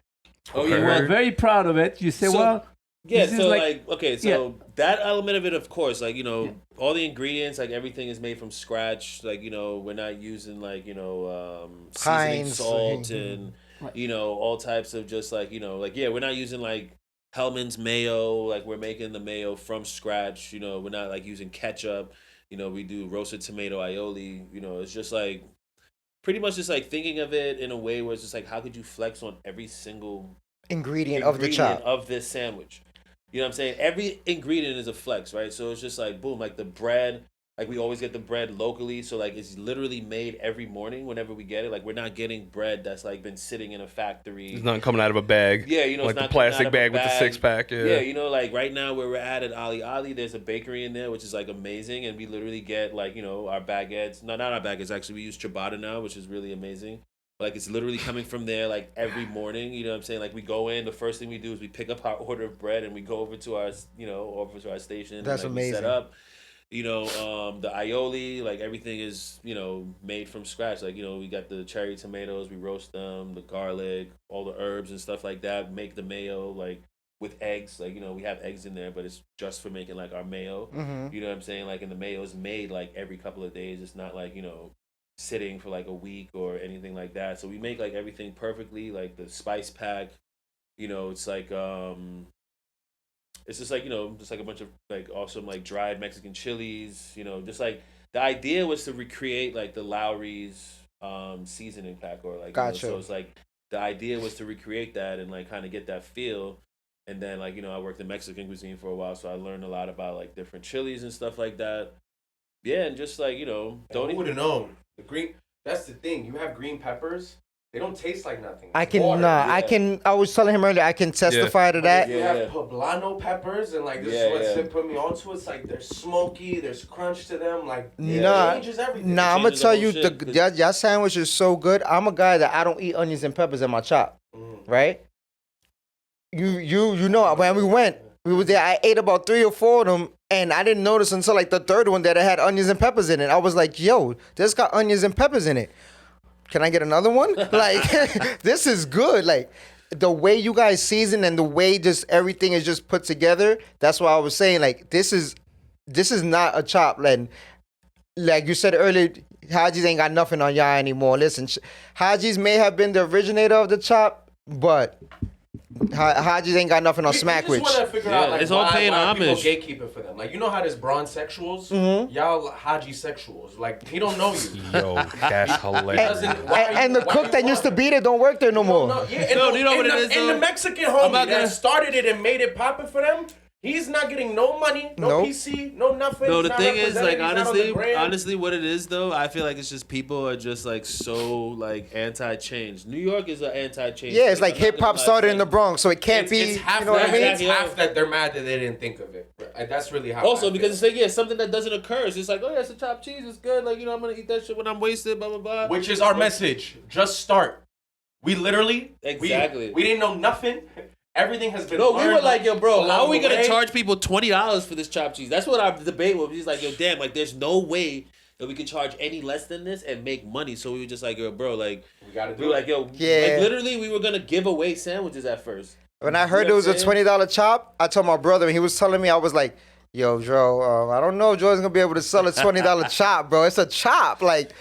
Oh You yeah. were very proud of it. You said, well. Yeah, this so is okay, so that element of it, of course, like all the ingredients, like everything is made from scratch. Like we're not using like seasoning, Heinz, salt, and all types of just like we're not using like Hellman's mayo. Like we're making the mayo from scratch. We're not like using ketchup. We do roasted tomato aioli. It's just like pretty much just like thinking of it in a way where it's just like how could you flex on every single ingredient of the chop of this sandwich. You know what I'm saying? Every ingredient is a flex, right? So it's just like, boom, like the bread, like we always get the bread locally. So like it's literally made every morning whenever we get it. Like we're not getting bread that's like been sitting in a factory. It's not coming out of a bag. Yeah, like it's not the plastic coming out of bag a with the bag. 6-pack. Yeah, like right now where we're at Olly, there's a bakery in there, which is like amazing. And we literally get like, our baguettes. No, not our baguettes. Actually, we use ciabatta now, which is really amazing. Like it's literally coming from there like every morning, you know what I'm saying? Like we go in, the first thing we do is we pick up our order of bread and we go over to our station. That's and, amazing. We set up, the aioli, like everything is, made from scratch. Like, we got the cherry tomatoes, we roast them, the garlic, all the herbs and stuff like that. Make the mayo like with eggs, like, we have eggs in there, but it's just for making like our mayo. Mm-hmm. You know what I'm saying? Like, and the mayo is made like every couple of days. It's not like, sitting for like a week or anything like that. So we make like everything perfectly, like the spice pack, it's like it's just like just like a bunch of like awesome like dried Mexican chilies, just like the idea was to recreate like the Lowry's seasoning pack or like gotcha. So it's like the idea was to recreate that and like kind of get that feel. And then like I worked in Mexican cuisine for a while, so I learned a lot about like different chilies and stuff like that. Yeah, and just like who would have known? The green. That's the thing. You have green peppers. They don't taste like nothing. I can Water. I was telling him earlier, I can testify to that. You have poblano peppers, and like this is what Sid put me onto. It's like they're smoky, there's crunch to them. Like it changes everything. Nah, I'm gonna tell you, shit, your sandwich is so good. I'm a guy that I don't eat onions and peppers in my chop, right? You know when we were there, I ate about 3 or 4 of them, and I didn't notice until like the third one that it had onions and peppers in it. I was like, yo, this got onions and peppers in it. Can I get another one? Like, this is good. Like, the way you guys season and the way just everything is just put together, that's why I was saying, like, this is not a chop. Like you said earlier, Haji's ain't got nothing on y'all anymore. Listen, Haji's may have been the originator of the chop, but Haji's ain't got nothing on We just Shmackwich. want to figure out like it's all paying why people homage. gatekeeping for them. Like you know how there's bronze sexuals, y'all Haji sexuals. Like he don't know you. Yo, that's hilarious. And the cook that used to be there don't work there no more. No, yeah, and No, the, you know and what the, it is, and though? the Mexican I'm homie not that gonna- started it and made it popping for them, he's not getting no money, no Nope. PC, no nothing. No, He's the not thing is, represented, like, he's not on the gram. honestly, what it is though, I feel like it's just people are just like so like anti-change. New York is an anti-change. Yeah, it's state. like I'm not hip hop gonna lie, started it's in the like- Bronx, so it can't be. It's half You know what I that, mean? It's half that they're mad that they didn't think of it. That's really how. Also, I because feel. it's like something that doesn't occur. It's like, oh yeah, it's a chopped cheese. It's good. Like I'm gonna eat that shit when I'm wasted. Blah blah blah. Which is our message. Just start. We literally Exactly. We didn't know nothing. Everything has been. No, we were learned like, yo, bro, how along are we the gonna way. charge people $20 for this chopped cheese? That's what our debate was. He's like, yo, damn, like there's no way that we could charge any less than this and make money. So we were just like, yo, bro, like We gotta we do were it. like, yo, Yeah. like literally we were gonna give away sandwiches at first. When I heard You it know was what a I'm saying? $20 chop, I told my brother, and he was telling me, I was like, yo, Joe, I don't know if Jordan's gonna be able to sell a $20 chop, bro. It's a chop. Like,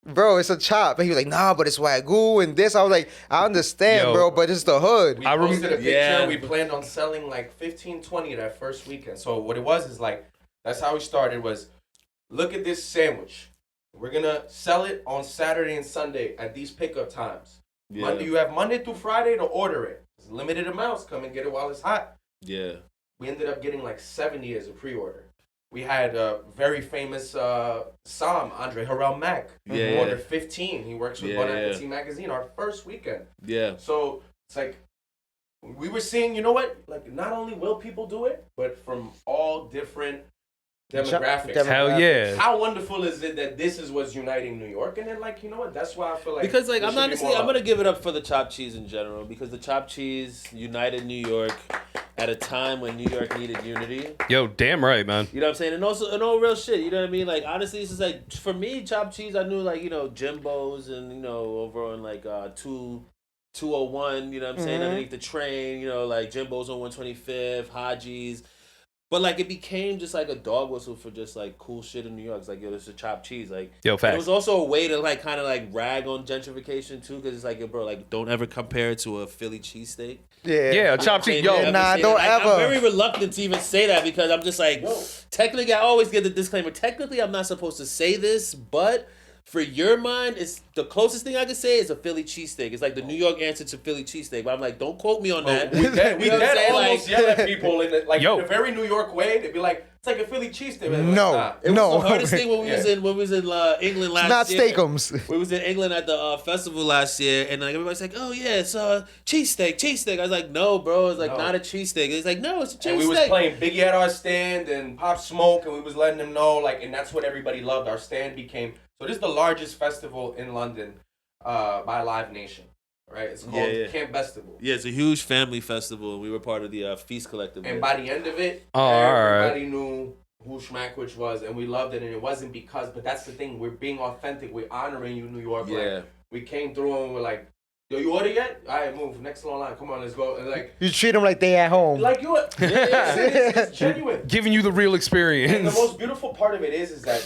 bro, it's a chop. And he was like, nah, but it's Wagyu and this. I was like, I understand, Yo. bro, but it's the hood. We I posted a picture. Yeah. We planned on selling like 15, 20 that first weekend. So what it was is like, that's how we started was, look at this sandwich. We're going to sell it on Saturday and Sunday at these pickup times. Yeah. Monday, you have Monday through Friday to order it. It's limited amounts. Come and get it while it's hot. Yeah. We ended up getting like 70 as a pre-order. We had a very famous Sam, Andre Harrell Mack. Yeah. Who ordered 15. He works with Yeah, Bon yeah. Appetit magazine our first weekend. Yeah. So it's like we were seeing, you know what? Like not only will people do it, but from all different demographics. Hell yeah. How wonderful is it that this is what's uniting New York? And then like, you know what? That's why I feel like Because like there I'm should be honestly more I'm love. gonna give it up for the chopped cheese in general because the chopped cheese united New York at a time when New York needed unity. Yo, damn right, man. You know what I'm saying? And also and all real shit, you know what I mean? Like honestly it's just like for me, chopped cheese I knew like, you know, Jimbo's and you know, over on like 201, you know what I'm saying, underneath the train, you know, like Jimbo's on 125th, Haji's. But like it became just like a dog whistle for just like cool shit in New York. It's like, yo, this is chopped cheese. Like Yo, and facts. it was also a way to like kind of like rag on gentrification too, because it's like, yo, bro, like don't ever compare it to a Philly cheesesteak. Yeah, a chopped cheese. Yo, Never nah, say don't that. ever. I'm very reluctant to even say that because I'm just like, technically, I always get the disclaimer. Technically, I'm not supposed to say this, but for your mind, it's the closest thing I could say is a Philly cheesesteak. It's like the New York answer to Philly cheesesteak. But I'm like, don't quote me on that. We dead, You know what I'm saying? almost Like- yell at people in the, like Yo. in a very New York way. They'd be like, it's like a Philly cheesesteak. Like, No. nah. It was No. the hardest thing when we was Yeah. in England last Not year. steakums. We was in England at the festival last year, and like everybody's like, "Oh yeah, it's cheesesteak." I was like, "No, bro, it's like No. not a cheesesteak." It's like, "No, it's a cheesesteak." And we was playing Biggie at our stand and Pop Smoke, and we was letting them know, like, and that's what everybody loved. Our stand became, so this is the largest festival in London by Live Nation, right? It's called Yeah. Camp Festival. Yeah, it's a huge family festival, and we were part of the Feast Collective. And by the end of it, Oh, all right. everybody knew who Shmackwich was, and we loved it, and it wasn't because, but that's the thing, we're being authentic, we're honoring you, New York. Yeah. Like, we came through and we're like, yo, you order yet? All right, move, next long line, come on, let's go. And like, You treat them like they at home. like you, it's genuine. Giving you the real And the experience. most beautiful part of it is that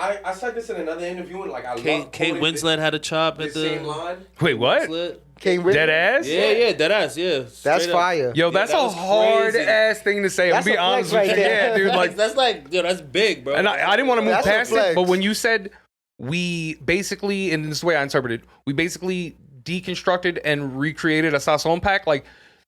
I said this in another interview, and like I love Kate quoting Winslet had a chop the at same the. line. Wait, what? Winslet. Can't wait. Dead ass? Yeah, dead ass. Yeah, That's Straight up. fire. Yo, Yeah, that's that a was hard crazy. ass thing to say. That's I'll be a honest flex with you. right there. Yeah, dude. Like, That's like, yo, that's big, bro. and I didn't want to move That's a past flex. it, but when you said we basically, and this is the way I interpreted, we basically deconstructed and recreated a sazon pack, like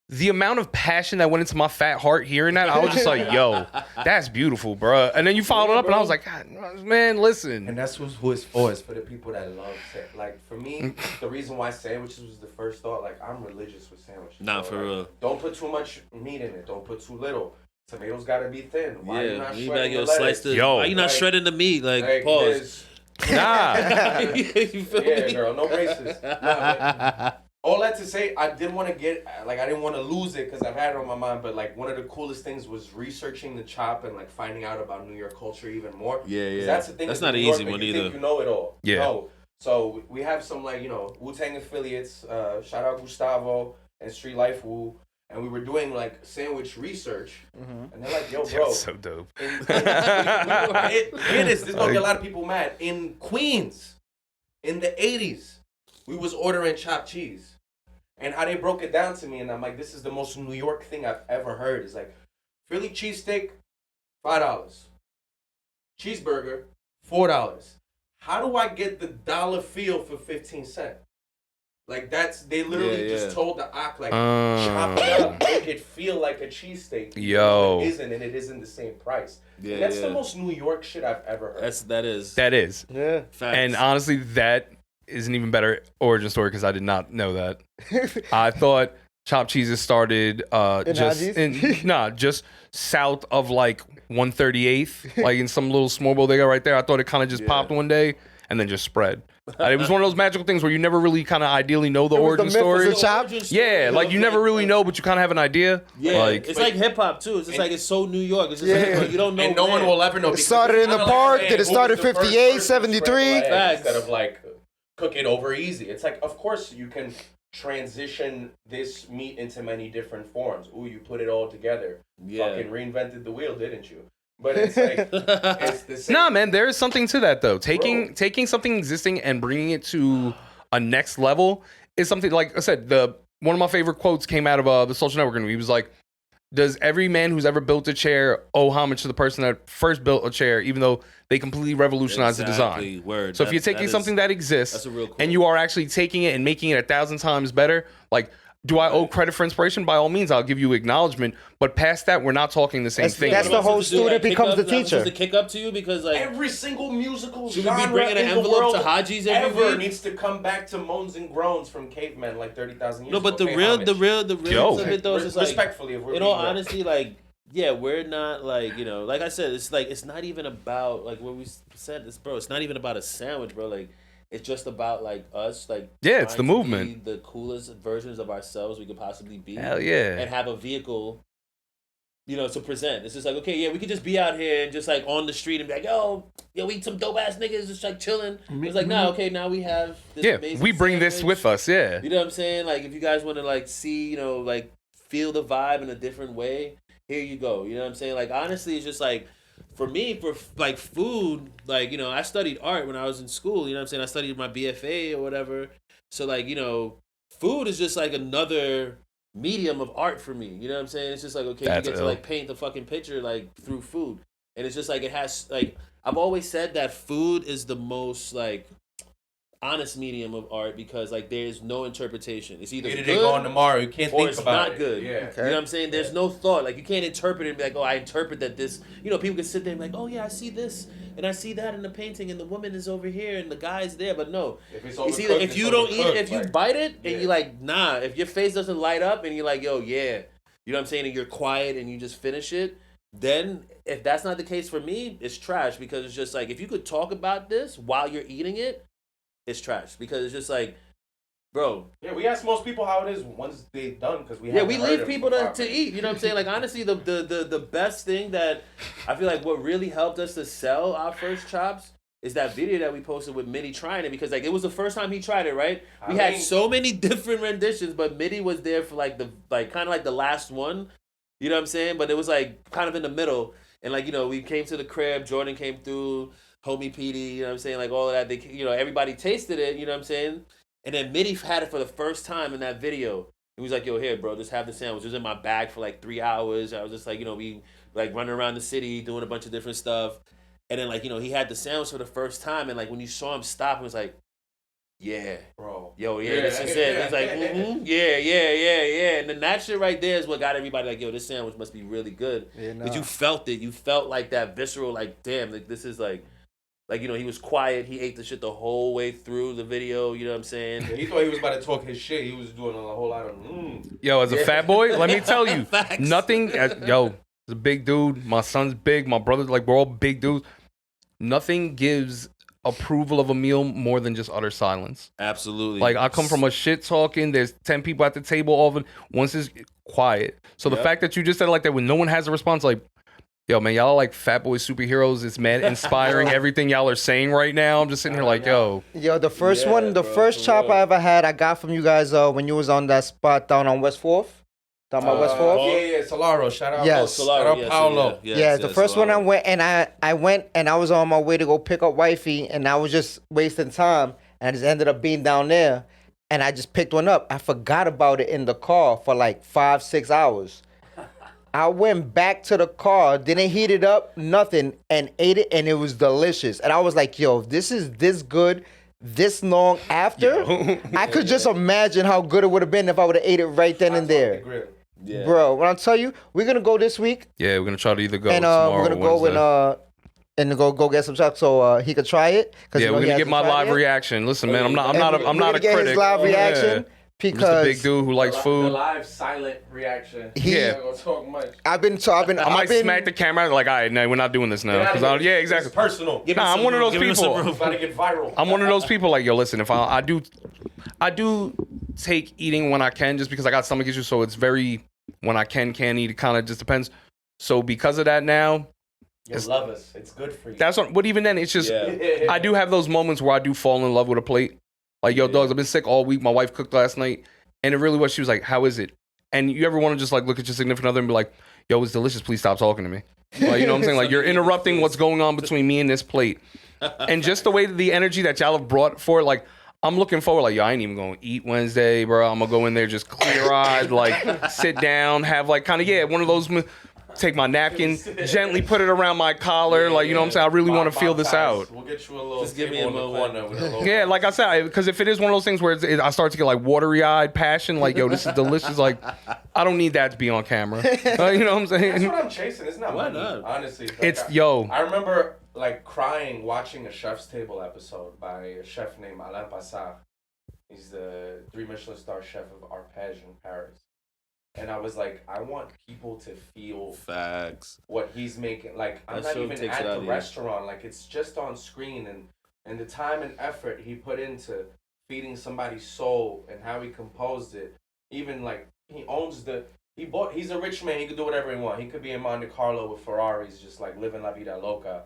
the amount of passion that went into my fat heart hearing that, I was just like, yo, that's beautiful, bro. And then you followed up, and I was like, God, man, listen. And that's who it's for. It's for the people that love like for me, the reason why sandwiches was the first thought. Like I'm religious with sandwiches. Nah, So, for like, real. Don't put too much meat in it. Don't put too little. Tomatoes gotta be thin. Why you Yeah, not you shredding gotta the slice lettuce? the. Yo. Why you not Like- shredding the meat? Like, Like, pause. Nah. You feel Yeah, me? girl, no racist. Nah, but all that to say, I didn't want to get, like, I didn't want to lose it because I've had it on my mind. But like, one of the coolest things was researching the chop and like finding out about New York culture even more. Yeah, 'Cause yeah. That's the thing. That's with not New an York, easy like, one you either. Think you know it all. Yeah. No. So we have some like Wu-Tang affiliates. Shout out Gustavo and Street Life Wu. And we were doing like sandwich research, and they're like, "Yo, bro, That's so dope. hear this. This gonna get a lot of people mad. In Queens, in the '80s, we was ordering chopped cheese, And how they broke it down to me, and I'm like, this is the most New York thing I've ever heard. It's like, Philly cheesesteak, $5. Cheeseburger, $4. How do I get the dollar feel for 15 cents? Like they literally just told the Ak, like, chop it up, make it feel like a cheesesteak. Yo. It isn't, and it isn't the same price. Yeah, and that's the most New York shit I've ever heard. That is. Yeah. Facts. And honestly, that is an even better origin story because I did not know that. I thought chopped cheeses started just south of like 138th, like in some little small bodega right there. I thought it kind of just popped one day and then just spread. It was one of those magical things where you never really kind of ideally know the origin story. Yeah, like you never really know, but you kind of have an idea. Yeah, like, it's like hip hop too. It's just like it's so New York. It's just like you don't know. And no one will ever know. It started in the park. Did it start at 58, 73? Instead of like cook it over easy. It's like, of course you can transition this meat into many different forms. Ooh, you put it all together. Fucking reinvented the wheel, didn't you? But it's like, it's the same. Nah, man, there is something to that though. Taking something existing and bringing it to a next level is something. Like I said, one of my favorite quotes came out of the Social Network interview. He was like, "Does every man who's ever built a chair owe homage to the person that first built a chair, even though they completely revolutionized the design?" Word. So if you're taking something that exists that's a real quote. and you are actually taking it and making it 1,000 times better, like. Do I owe credit for inspiration? By all means, I'll give you acknowledgement. But past that, we're not talking the same thing. That's the whole student becomes the teacher. To kick up to you because like every single musical should we genre be bringing an in envelope the world to Hajis every ever week? needs to come back to moans and groans from cavemen like 30,000 years No, ago. but the Pay real homage. of it though is just like respectfully, if we're in all being real. honesty, like yeah, we're not like like I said, it's like it's not even about like what we said this, bro. It's not even about a sandwich, bro. Like. It's just about like us, like it's the trying to movement, be the coolest versions of ourselves we could possibly be. Hell yeah, and have a vehicle, to present. It's just like okay, yeah, we could just be out here and just like on the street and be like, yo, we eat some dope ass niggas just like chilling. It's like now we have this amazing we bring this sandwich. with us, yeah. You know what I'm saying? Like if you guys want to like see, like feel the vibe in a different way, here you go. You know what I'm saying? Like honestly, it's just like. For me, for like food, like, I studied art when I was in school, you know what I'm saying? I studied my BFA or whatever. So like, food is just like another medium of art for me. You know what I'm saying? It's just like, okay, you get to like paint the fucking picture like through food. And it's just like, it has like, I've always said that food is the most like honest medium of art because like there's no interpretation. It's either good go on tomorrow. You can't think about not it. good. Yeah. You know what I'm saying? There's no thought. Like you can't interpret it and be like, oh, I interpret that this. People can sit there and be like, oh yeah, I see this and I see that in the painting and the woman is over here and the guy's there. But no, it's either if you don't eat it, if you bite it and you're like, nah. If your face doesn't light up and you're like, yo, yeah, you know what I'm saying, and you're quiet and you just finish it. Then if that's not the case for me, it's trash because it's just like if you could talk about this while you're eating it. It's trash because it's just like, bro. Yeah, we ask most people how it is once they're done because we leave people to eat. You know what I'm saying? Like honestly, the best thing that I feel like what really helped us to sell our first chops is that video that we posted with Mitty trying it because like it was the first time he tried it, right? We had so many different renditions, but Mitty was there for like kind of like the last one. You know what I'm saying? But it was like kind of in the middle, and like we came to the crib. Jordan came through. Homie PD, you know what I'm saying? Like all of that, they, everybody tasted it, you know what I'm saying? And then Mitty had it for the first time in that video. He was like, yo, here, bro, just have the sandwich. It was in my bag for like 3 hours. I was just like, we like running around the city doing a bunch of different stuff. And then like, he had the sandwich for the first time. And like when you saw him stop, it was like, yeah, bro. Yo, yeah, this is it. It's like, yeah. And then that shit right there is what got everybody like, yo, this sandwich must be really good. Because you felt it. You felt like that visceral, like, damn, like this is like, he was quiet. He ate the shit the whole way through the video. You know what I'm saying? Yeah, he thought he was about to talk his shit. He was doing a whole lot of Yo, as a fat boy, let me tell you, nothing. As a big dude. My son's big. My brother's like, we're all big dudes. Nothing gives approval of a meal more than just utter silence. Absolutely. Like I come from a shit talking. There's 10 people at the table. All of it. Once it's quiet. So the fact that you just said it like that when no one has a response, like. Yo, man, y'all are like fat boy superheroes. It's mad inspiring everything y'all are saying right now. I'm just sitting here like, yo. Yo, the first first chop I ever had, I got from you guys when you was on that spot down on West 4th. Down by West 4th? Yeah, Solaro. Shout out. Yes. Shout out Paolo. The first one I went, and I went, and I was on my way to go pick up wifey, and I was just wasting time, and I just ended up being down there. and I just picked one up. I forgot about it in the car for like 5-6 hours. I went back to the car, didn't heat it up, nothing, and ate it, and it was delicious. And I was like, yo, if this is this good this long after, I could just imagine how good it would have been if I would have ate it right then and there. Yeah. Bro, when I tell you, we're going to go this week. Yeah, we're going to try to either go And tomorrow we're going to or go Wednesday. and go get some chocolate so he could try it. Yeah, we're gonna get my live reaction. Listen, man, I'm not a get critic. His live reaction I'm just a because big dude who likes The food. live silent reaction. Yeah. I'm not gonna talk much. I might Smack the camera like, all right, no, we're not doing this now. Yeah, exactly. It's personal. Nah, I'm one of those people. It's about to get viral. I'm one of those people like, yo, listen, if I do take eating when I can, just because I got stomach issues, so it's very when I can eat. It kind of just depends. So because of that now. You love us. It's good for you. That's what. But even then, it's just I do have those moments where I do fall in love with a plate. Like, yo, dogs, I've been sick all week. My wife cooked last night, and it really was. She was like, "How is it?" And you ever want to just like look at your significant other and be like, "Yo, it's delicious. Please stop talking to me." Like, you know what I'm saying? Like, you're interrupting what's going on between me and this plate. And just the way that the energy that y'all have brought for it, like, I'm looking forward. Like, yo, I ain't even going to eat Wednesday, bro. I'm gonna go in there just clear-eyed, like, sit down, have like kind of one of those. Take my napkin, gently put it around my collar, like, you know what I'm saying? I really want to feel this out. We'll get you a little. Just give me a moment. Yeah, like I said, because if it is one of those things where I start to get like watery-eyed passion, like, yo, this is delicious. Like, I don't need that to be on camera. You know what I'm saying? That's what I'm chasing. It's not money, honestly. It's I remember like crying watching a Chef's Table episode by a chef named Alain Passard. He's the 3 Michelin star chef of Arpège in Paris. And I was like, I want people to feel facts what he's making. Like, I'm that not even at the restaurant. Like, it's just on screen. And the time and effort he put into feeding somebody's soul and how he composed it. Even, like, he owns he's a rich man. He could do whatever he wants. He could be in Monte Carlo with Ferraris, just, like, living la vida loca.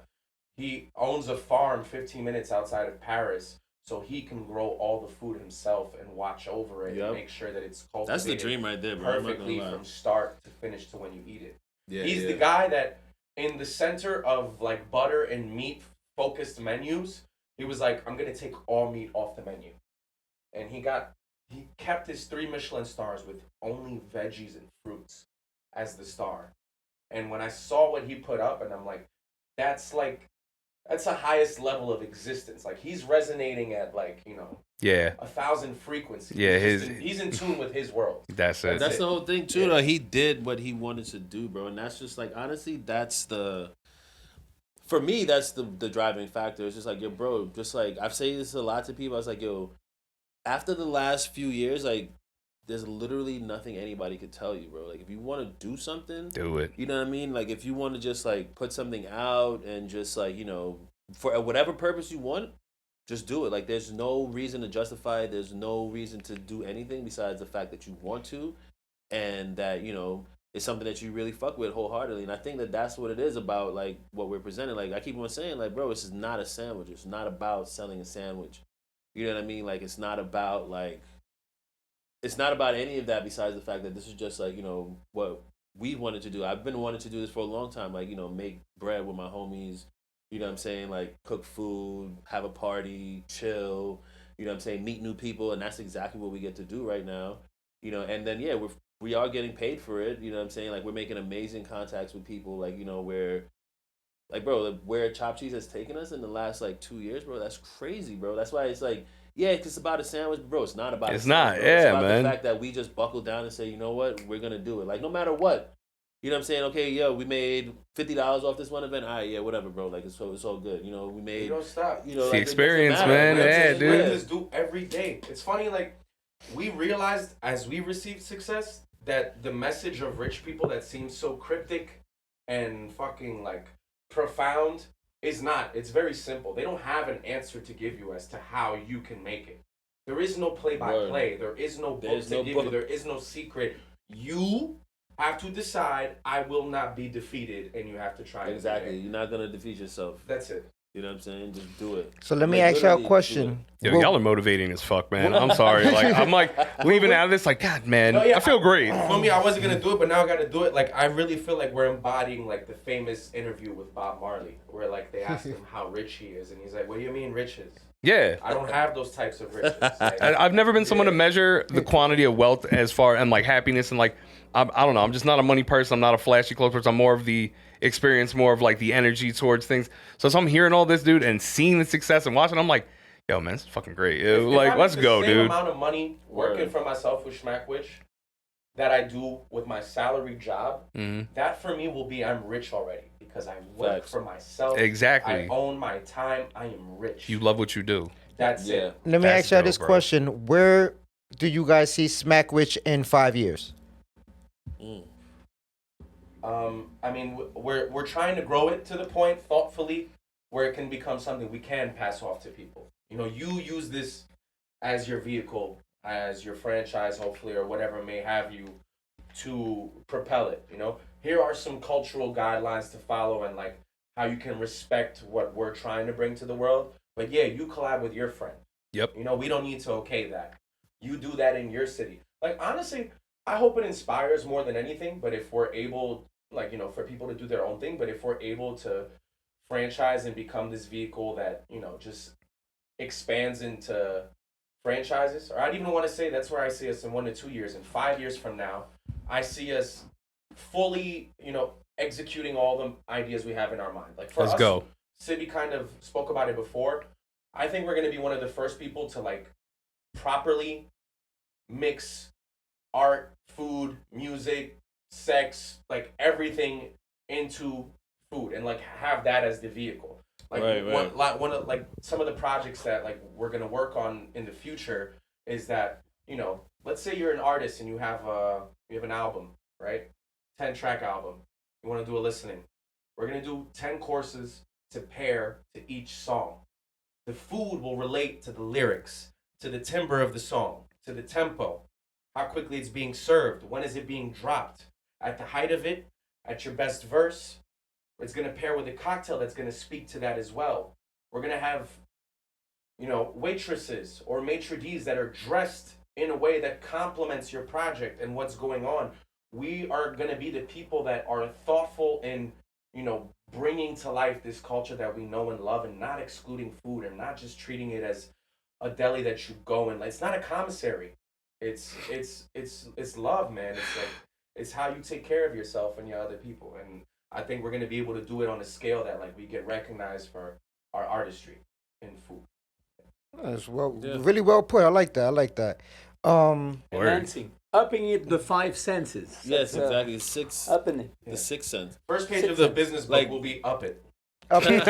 He owns a farm 15 minutes outside of Paris. So he can grow all the food himself and watch over it and make sure that it's cultivated. That's the dream right there, bro. Perfectly from start to finish to when you eat it. Yeah, He's the guy that in the center of like butter and meat focused menus, he was like, I'm gonna take all meat off the menu. And he kept his 3 Michelin stars with only veggies and fruits as the star. And when I saw what he put up, and I'm like, that's the highest level of existence. Like, he's resonating at, like, you know, 1,000 frequencies. Yeah, he's in tune with his world. That's it. That's the whole thing too. Though he did what he wanted to do, bro, and that's just like honestly, for me, that's the driving factor. It's just like, yo, bro, just like I've said this a lot to people. I was like, yo, after the last few years, like, there's literally nothing anybody could tell you, bro. Like, if you want to do something, do it. You know what I mean? Like, if you want to just, like, put something out and just, like, you know, for whatever purpose you want, just do it. Like, there's no reason to justify it. There's no reason to do anything besides the fact that you want to and that, you know, it's something that you really fuck with wholeheartedly. And I think that that's what it is about, like, what we're presenting. Like, I keep on saying, like, bro, this is not a sandwich. It's not about selling a sandwich. You know what I mean? Like, it's not about, like, it's not about any of that besides the fact that this is just like, you know, what we wanted to do. I've been wanting to do this for a long time. Like, you know, make bread with my homies, you know what I'm saying? Like, cook food, have a party, chill, you know what I'm saying? Meet new people. And that's exactly what we get to do right now, you know? And then, yeah, we are getting paid for it. You know what I'm saying? Like, we're making amazing contacts with people, like, you know, where, like, bro, where Chopped Cheese has taken us in the last, like, 2 years, bro, that's crazy, bro. That's why it's like, yeah, it's about a sandwich, bro. It's not about. It's a sandwich, not, bro. yeah, it's about man. The fact that we just buckle down and say, you know what, we're gonna do it. Like, no matter what, you know what I'm saying? Okay, yeah, we made $50 off this one event. All right, yeah, whatever, bro. Like, it's all good. You know, we made. You don't stop. You know, it's like, the experience, man. Yeah, dude. We just do every day. It's funny, like, we realized as we received success that the message of rich people that seems so cryptic and fucking like profound is not. It's very simple. They don't have an answer to give you as to how you can make it. There is no play-by-play. There is no book to give you. There is no secret. You have to decide, I will not be defeated, and you have to try. Exactly. You're not going to defeat yourself. That's it. You know what I'm saying? Just do it. So let me ask y'all a question. Yo, y'all are motivating as fuck, man. I'm sorry. Like, I'm like leaving out of this, like, God, man, No, yeah, I feel great. For me, I wasn't gonna do it, but now I gotta do it. Like, I really feel like we're embodying like the famous interview with Bob Marley, where like they asked him how rich he is, and he's like, "What do you mean riches?" Yeah. I don't have those types of riches. Like, I've never been someone to measure the quantity of wealth as far and like happiness and like I don't know. I'm just not a money person. I'm not a flashy clothes person. I'm more of the experience, more of like the energy towards things. So as I'm hearing all this, dude, and seeing the success and watching, I'm like, yo, man, this is fucking great. Like, let's go, the same dude. amount of money working for myself with Shmackwich that I do with my salary job, that for me will be I'm rich already because I work for myself. Exactly. I own my time. I am rich. You love what you do. That's it. Let me That's ask you dope, this bro. question: where do you guys see Shmackwich in 5 years? I mean, we're trying to grow it to the point thoughtfully where it can become something we can pass off to people. You know, you use this as your vehicle, as your franchise, hopefully, or whatever may have you, to propel it. You know, here are some cultural guidelines to follow and like how you can respect what we're trying to bring to the world. But yeah, you collab with your friend. Yep. You know, we don't need to okay that. You do that in your city. Like, honestly, I hope it inspires more than anything. But if we're able, like, you know, for people to do their own thing, but if we're able to franchise and become this vehicle that, you know, just expands into franchises, or I'd even want to say that's where I see us in 1 to 2 years. In 5 years from now, I see us fully, you know, executing all the ideas we have in our mind. Like for Let's us, go. Sibby kind of spoke about it before. I think we're going to be one of the first people to like properly mix art, food, music, sex, like everything into food and like have that as the vehicle. Like one of like some of the projects that like we're going to work on in the future is that, you know, let's say you're an artist and you have an album, right? 10-track album. You want to do a listening. We're going to do 10 courses to pair to each song. The food will relate to the lyrics, to the timbre of the song, to the tempo, how quickly it's being served, when is it being dropped. At the height of it, at your best verse, it's going to pair with a cocktail that's going to speak to that as well. We're going to have, you know, waitresses or maitre d's that are dressed in a way that complements your project and what's going on. We are going to be the people that are thoughtful in, you know, bringing to life this culture that we know and love and not excluding food and not just treating it as a deli that you go in. It's not a commissary. It's love, man. It's like, it's how you take care of yourself and your other people. And I think we're going to be able to do it on a scale that like we get recognized for our artistry in food. That's really well put. I like that. Enhancing. Upping it the 5 senses. Yes, exactly. Six. Upping it. The 6th sense. First page of the business book will be up it. Up it.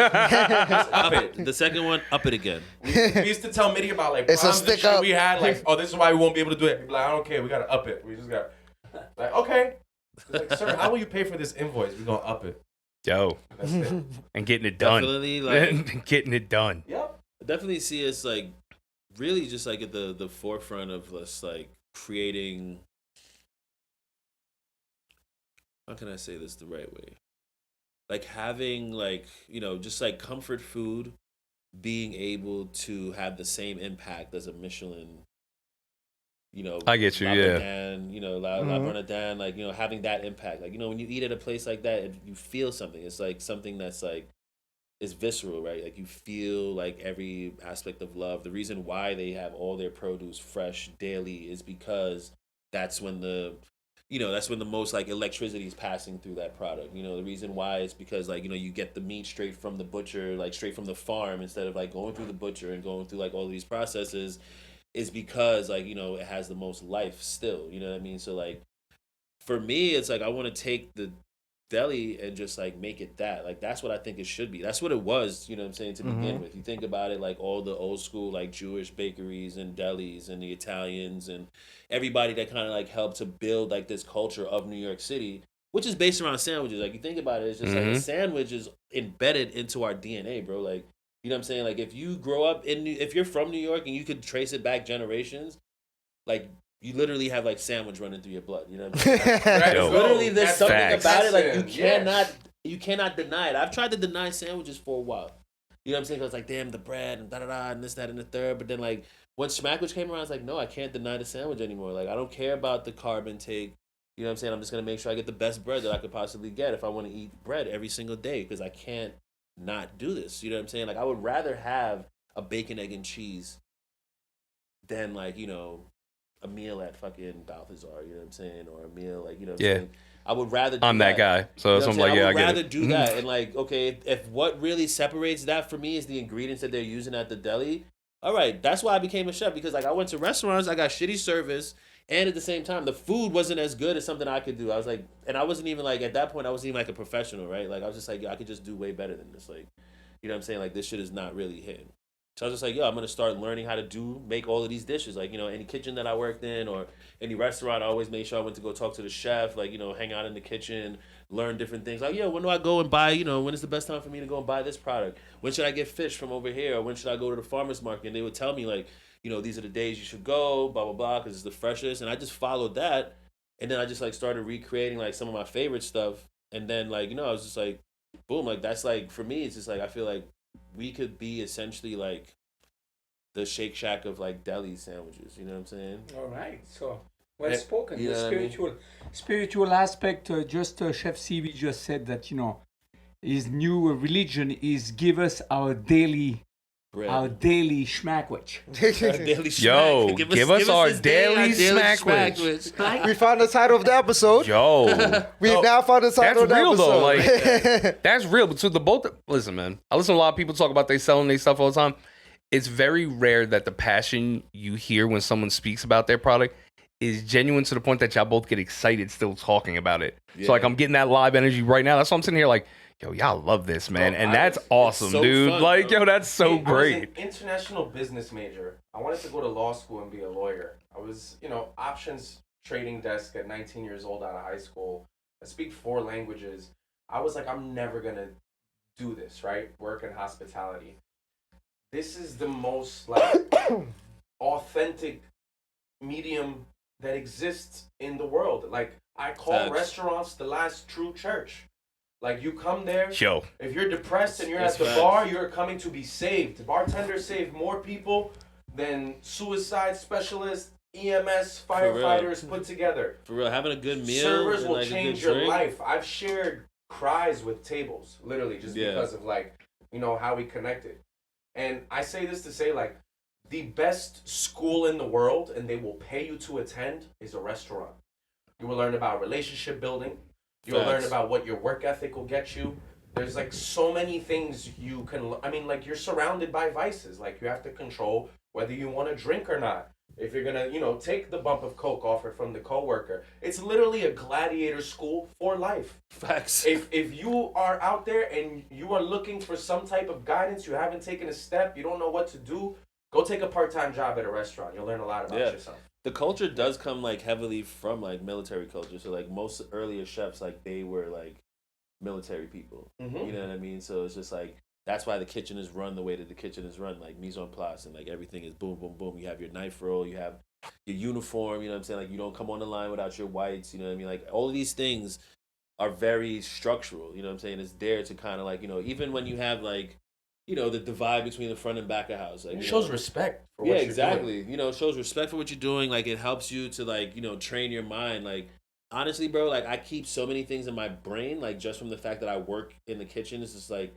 The second one, up it again. We used to tell Mitty about like It's a problems and stick shit up. we had, like, oh, this is why we won't be able to do it. He'd be like, I don't care, we gotta up it. We just got like, okay. He's like, sir, how will you pay for this invoice? We're gonna up it. Yo. That's it. And getting it done. Definitely, like, getting it done. Yep. I definitely see us like really just like at the forefront of us like creating. How can I say this the right way? Like having like, you know, just like comfort food being able to have the same impact as a Michelin, you know, I get you, La yeah. Bernardin, you know, La Bernardin, like, you know, having that impact. Like, you know, when you eat at a place like that, you feel something. It's like something that's like, it's visceral, right? Like you feel like every aspect of love. The reason why they have all their produce fresh daily is because that's when that's when the most like electricity is passing through that product. You know, the reason why is because like, you know, you get the meat straight from the butcher, like straight from the farm instead of like going through the butcher and going through like all of these processes is because like, you know, it has the most life still, you know what I mean? So like for me, it's like I want to take the deli and just like make it that. Like that's what I think it should be. That's what it was, you know what I'm saying, to begin with. You think about it, like all the old school like Jewish bakeries and delis and the Italians and everybody that kind of like helped to build like this culture of New York City, which is based around sandwiches. Like you think about it, it's just like a sandwich is embedded into our DNA, bro. Like, you know what I'm saying? Like if you grow up if you're from New York and you could trace it back generations, like you literally have like sandwich running through your blood. You know what I'm saying? Right. Literally, there's That's something facts. about it. Like Yes. you cannot deny it. I've tried to deny sandwiches for a while. You know what I'm saying? 'Cause it's like, damn, the bread and da-da-da and this, that, and the third. But then like once Shmackwich came around, I was like, no, I can't deny the sandwich anymore. Like I don't care about the carb intake. You know what I'm saying? I'm just gonna make sure I get the best bread that I could possibly get if I want to eat bread every single day because I can't not do this. You know what I'm saying? Like I would rather have a bacon, egg, and cheese than like, you know, a meal at fucking Balthazar, you know what I'm saying? Or a meal like, you know what I'm saying? I would rather do I'm that guy. So you know I'm like, I would get rather it. do that. And like, okay, if what really separates that for me is the ingredients that they're using at the deli, all right, that's why I became a chef, because like I went to restaurants, I got shitty service, and at the same time, the food wasn't as good as something I could do. I was like, and I wasn't even like, at that point, I wasn't even like a professional, right? Like I was just like, yo, I could just do way better than this. Like, you know what I'm saying? Like this shit is not really hitting. So I was just like, yo, I'm going to start learning how to make all of these dishes. Like, you know, any kitchen that I worked in or any restaurant, I always made sure I went to go talk to the chef, like, you know, hang out in the kitchen, learn different things. Like, yo, when do I go and buy, you know, when is the best time for me to go and buy this product? When should I get fish from over here? Or when should I go to the farmer's market? And they would tell me, like, you know, these are the days you should go, blah, blah, blah, because it's the freshest. And I just followed that. And then I just, like, started recreating, like, some of my favorite stuff. And then, like, you know, I was just like, boom, like, that's, like, for me, it's just, like, I feel like we could be essentially, like, the Shake Shack of like deli sandwiches, you know what I'm saying? All right, so well spoken. You The know what I mean? spiritual aspect. Chef CB just said that, you know, his new religion is give us our daily Bread. Shmackwich. Our daily Yo, smack. give us our this day, daily Shmackwich. We found the title of the episode. Yo, We've now found the title of that's the real episode. though. Like that's real. But so listen, man. I listen to a lot of people talk about they selling their stuff all the time. It's very rare that the passion you hear when someone speaks about their product is genuine to the point that y'all both get excited still talking about it. Yeah. So like I'm getting that live energy right now. That's why I'm sitting here like, yo, y'all love this, man. Bro, and that's awesome, so dude. fun, like, bro. yo, that's so great. I was an international business major. I wanted to go to law school and be a lawyer. I was, you know, options trading desk at 19 years old out of high school. I speak 4 languages. I was like, I'm never going to do this, right? Work in hospitality. This is the most like authentic medium that exists in the world. Like I call Facts. restaurants the last true church. Like you come there, Yo, if you're depressed and you're That's at the facts. bar, you're coming to be saved. Bartenders save more people than suicide specialists, EMS, firefighters put together. For real, having a good meal. Servers and, will like, a change good your drink. life. I've shared cries with tables, literally, just Yeah. because of like, you know, how we connected. And I say this to say like, the best school in the world, and they will pay you to attend, is a restaurant. You will learn about relationship building. You'll learn Facts. about what your work ethic will get you. There's like so many things you can, I mean, like you're surrounded by vices. Like you have to control whether you want to drink or not. If you're going to, you know, take the bump of Coke offered from the coworker. It's literally a gladiator school for life. Facts. If you are out there and you are looking for some type of guidance, you haven't taken a step, you don't know what to do, go take a part-time job at a restaurant. You'll learn a lot about yourself. The culture does come like heavily from like military culture. So like most earlier chefs, like they were like military people. Mhm. You know what I mean? So it's just like that's why the kitchen is run the way that the kitchen is run, like mise en place, and like everything is boom, boom, boom. You have your knife roll, you have your uniform. You know what I'm saying? Like you don't come on the line without your whites. You know what I mean? Like all of these things are very structural. You know what I'm saying? It's there to kind of like, you know, even when you have like, you know, the divide between the front and back of house. Like, It you shows know, respect for yeah, what you're exactly. doing. You know, it shows respect for what you're doing. Like it helps you to like, you know, train your mind. Like honestly, bro, like I keep so many things in my brain, like just from the fact that I work in the kitchen. It's just like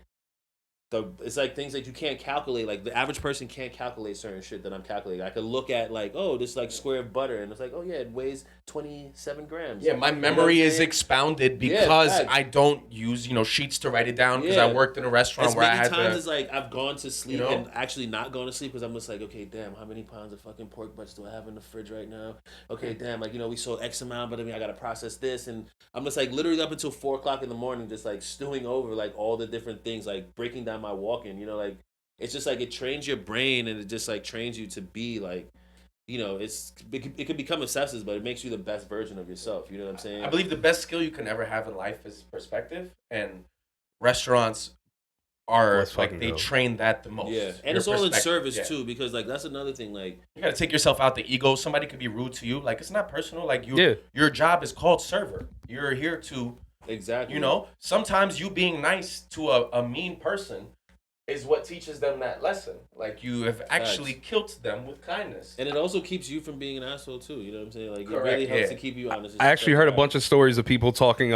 it's like things that you can't calculate. Like the average person can't calculate certain shit that I'm calculating. I could look at like, oh, this like square of butter, and it's like, oh yeah, it weighs 27 grams. Yeah, my You know what memory I'm is saying? expounded Yeah, because facts. I don't use, sheets to write it down because Yeah. I worked in a restaurant As where I many had times to. as like I've gone to sleep You know? and actually not going to sleep because I'm just like, okay, damn, how many pounds of fucking pork butts do I have in the fridge right now? Okay, damn, like, you know, we sold X amount, but I mean, I gotta process this, and I'm just like literally up until 4:00 in the morning, just like stewing over like all the different things, like breaking down my walking. You know, like it's just like it trains your brain and it just like trains you to be like, you know, it could become obsessive, but it makes you the best version of yourself. You know what I'm saying? I believe the best skill you can ever have in life is perspective, and restaurants are Let's like fucking they go. train that the most. Yeah, and Your it's all in perspective, service yeah. too, because like that's another thing. Like You gotta take yourself out the ego. Somebody could be rude to you. Like it's not personal. Like Yeah. your job is called server. You're here to, exactly, sometimes you being nice to a mean person is what teaches them that lesson. Like you have actually killed them with kindness. And it also keps you from being an asshole too. You know what I'm saying? Like it Correct, really helps yeah. to keep you honest. I actually heard a bunch of stories of people talking,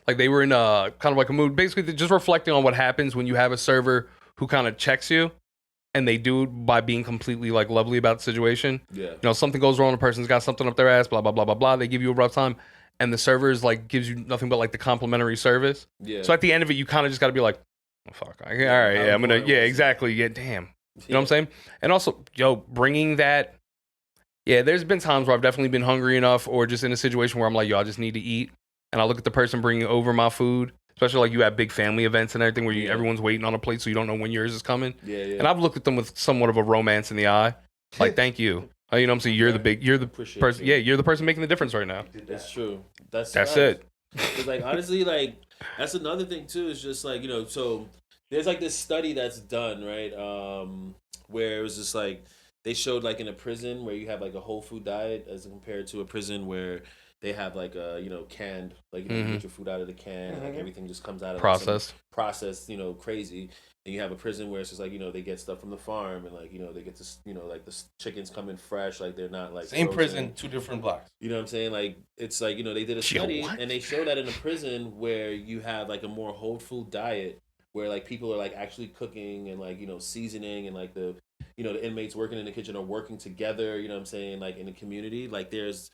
like they were in kind of like a mood, basically just reflecting on what happens when you have a server who kind of checks you, and they do it by being completely like lovely about the situation. Yeah. You know, something goes wrong, the person's got something up their ass, blah blah blah blah blah. They give you a rough time, and the server is like gives you nothing but like the complimentary service. Yeah. So at the end of it, you kind of just got to be like, oh, fuck, all right, yeah, I'm gonna, yeah, exactly, yeah, damn. You know what I'm saying? And also, yo, bringing that. Yeah, there's been times where I've definitely been hungry enough, or just in a situation where I'm like, yo, I just need to eat, and I look at the person bringing over my food. Especially like you have big family events and everything where everyone's waiting on a plate, so you don't know when yours is coming. Yeah, yeah. And I've looked at them with somewhat of a romance in the eye, like, thank you. You know what I'm saying? You're the person. Yeah, you're the person making the difference right now. That's true. That's it. Because like honestly, like that's another thing too. Is just like so there's like this study that's done right, where it was just like they showed like in a prison where you have like a whole food diet as compared to a prison where they have like a canned, like you get your food out of the can, and like everything just comes out of processed, crazy. And you have a prison where it's just like they get stuff from the farm, and like they get this, like the chickens come in fresh, like they're not like same frozen. Prison, 2 different blocks. You know what I'm saying? Like it's like they did a study and they show that in a prison where you have like a more whole food diet where like people are like actually cooking and like seasoning, and like the the inmates working in the kitchen are working together. You know what I'm saying? Like in the community, like there's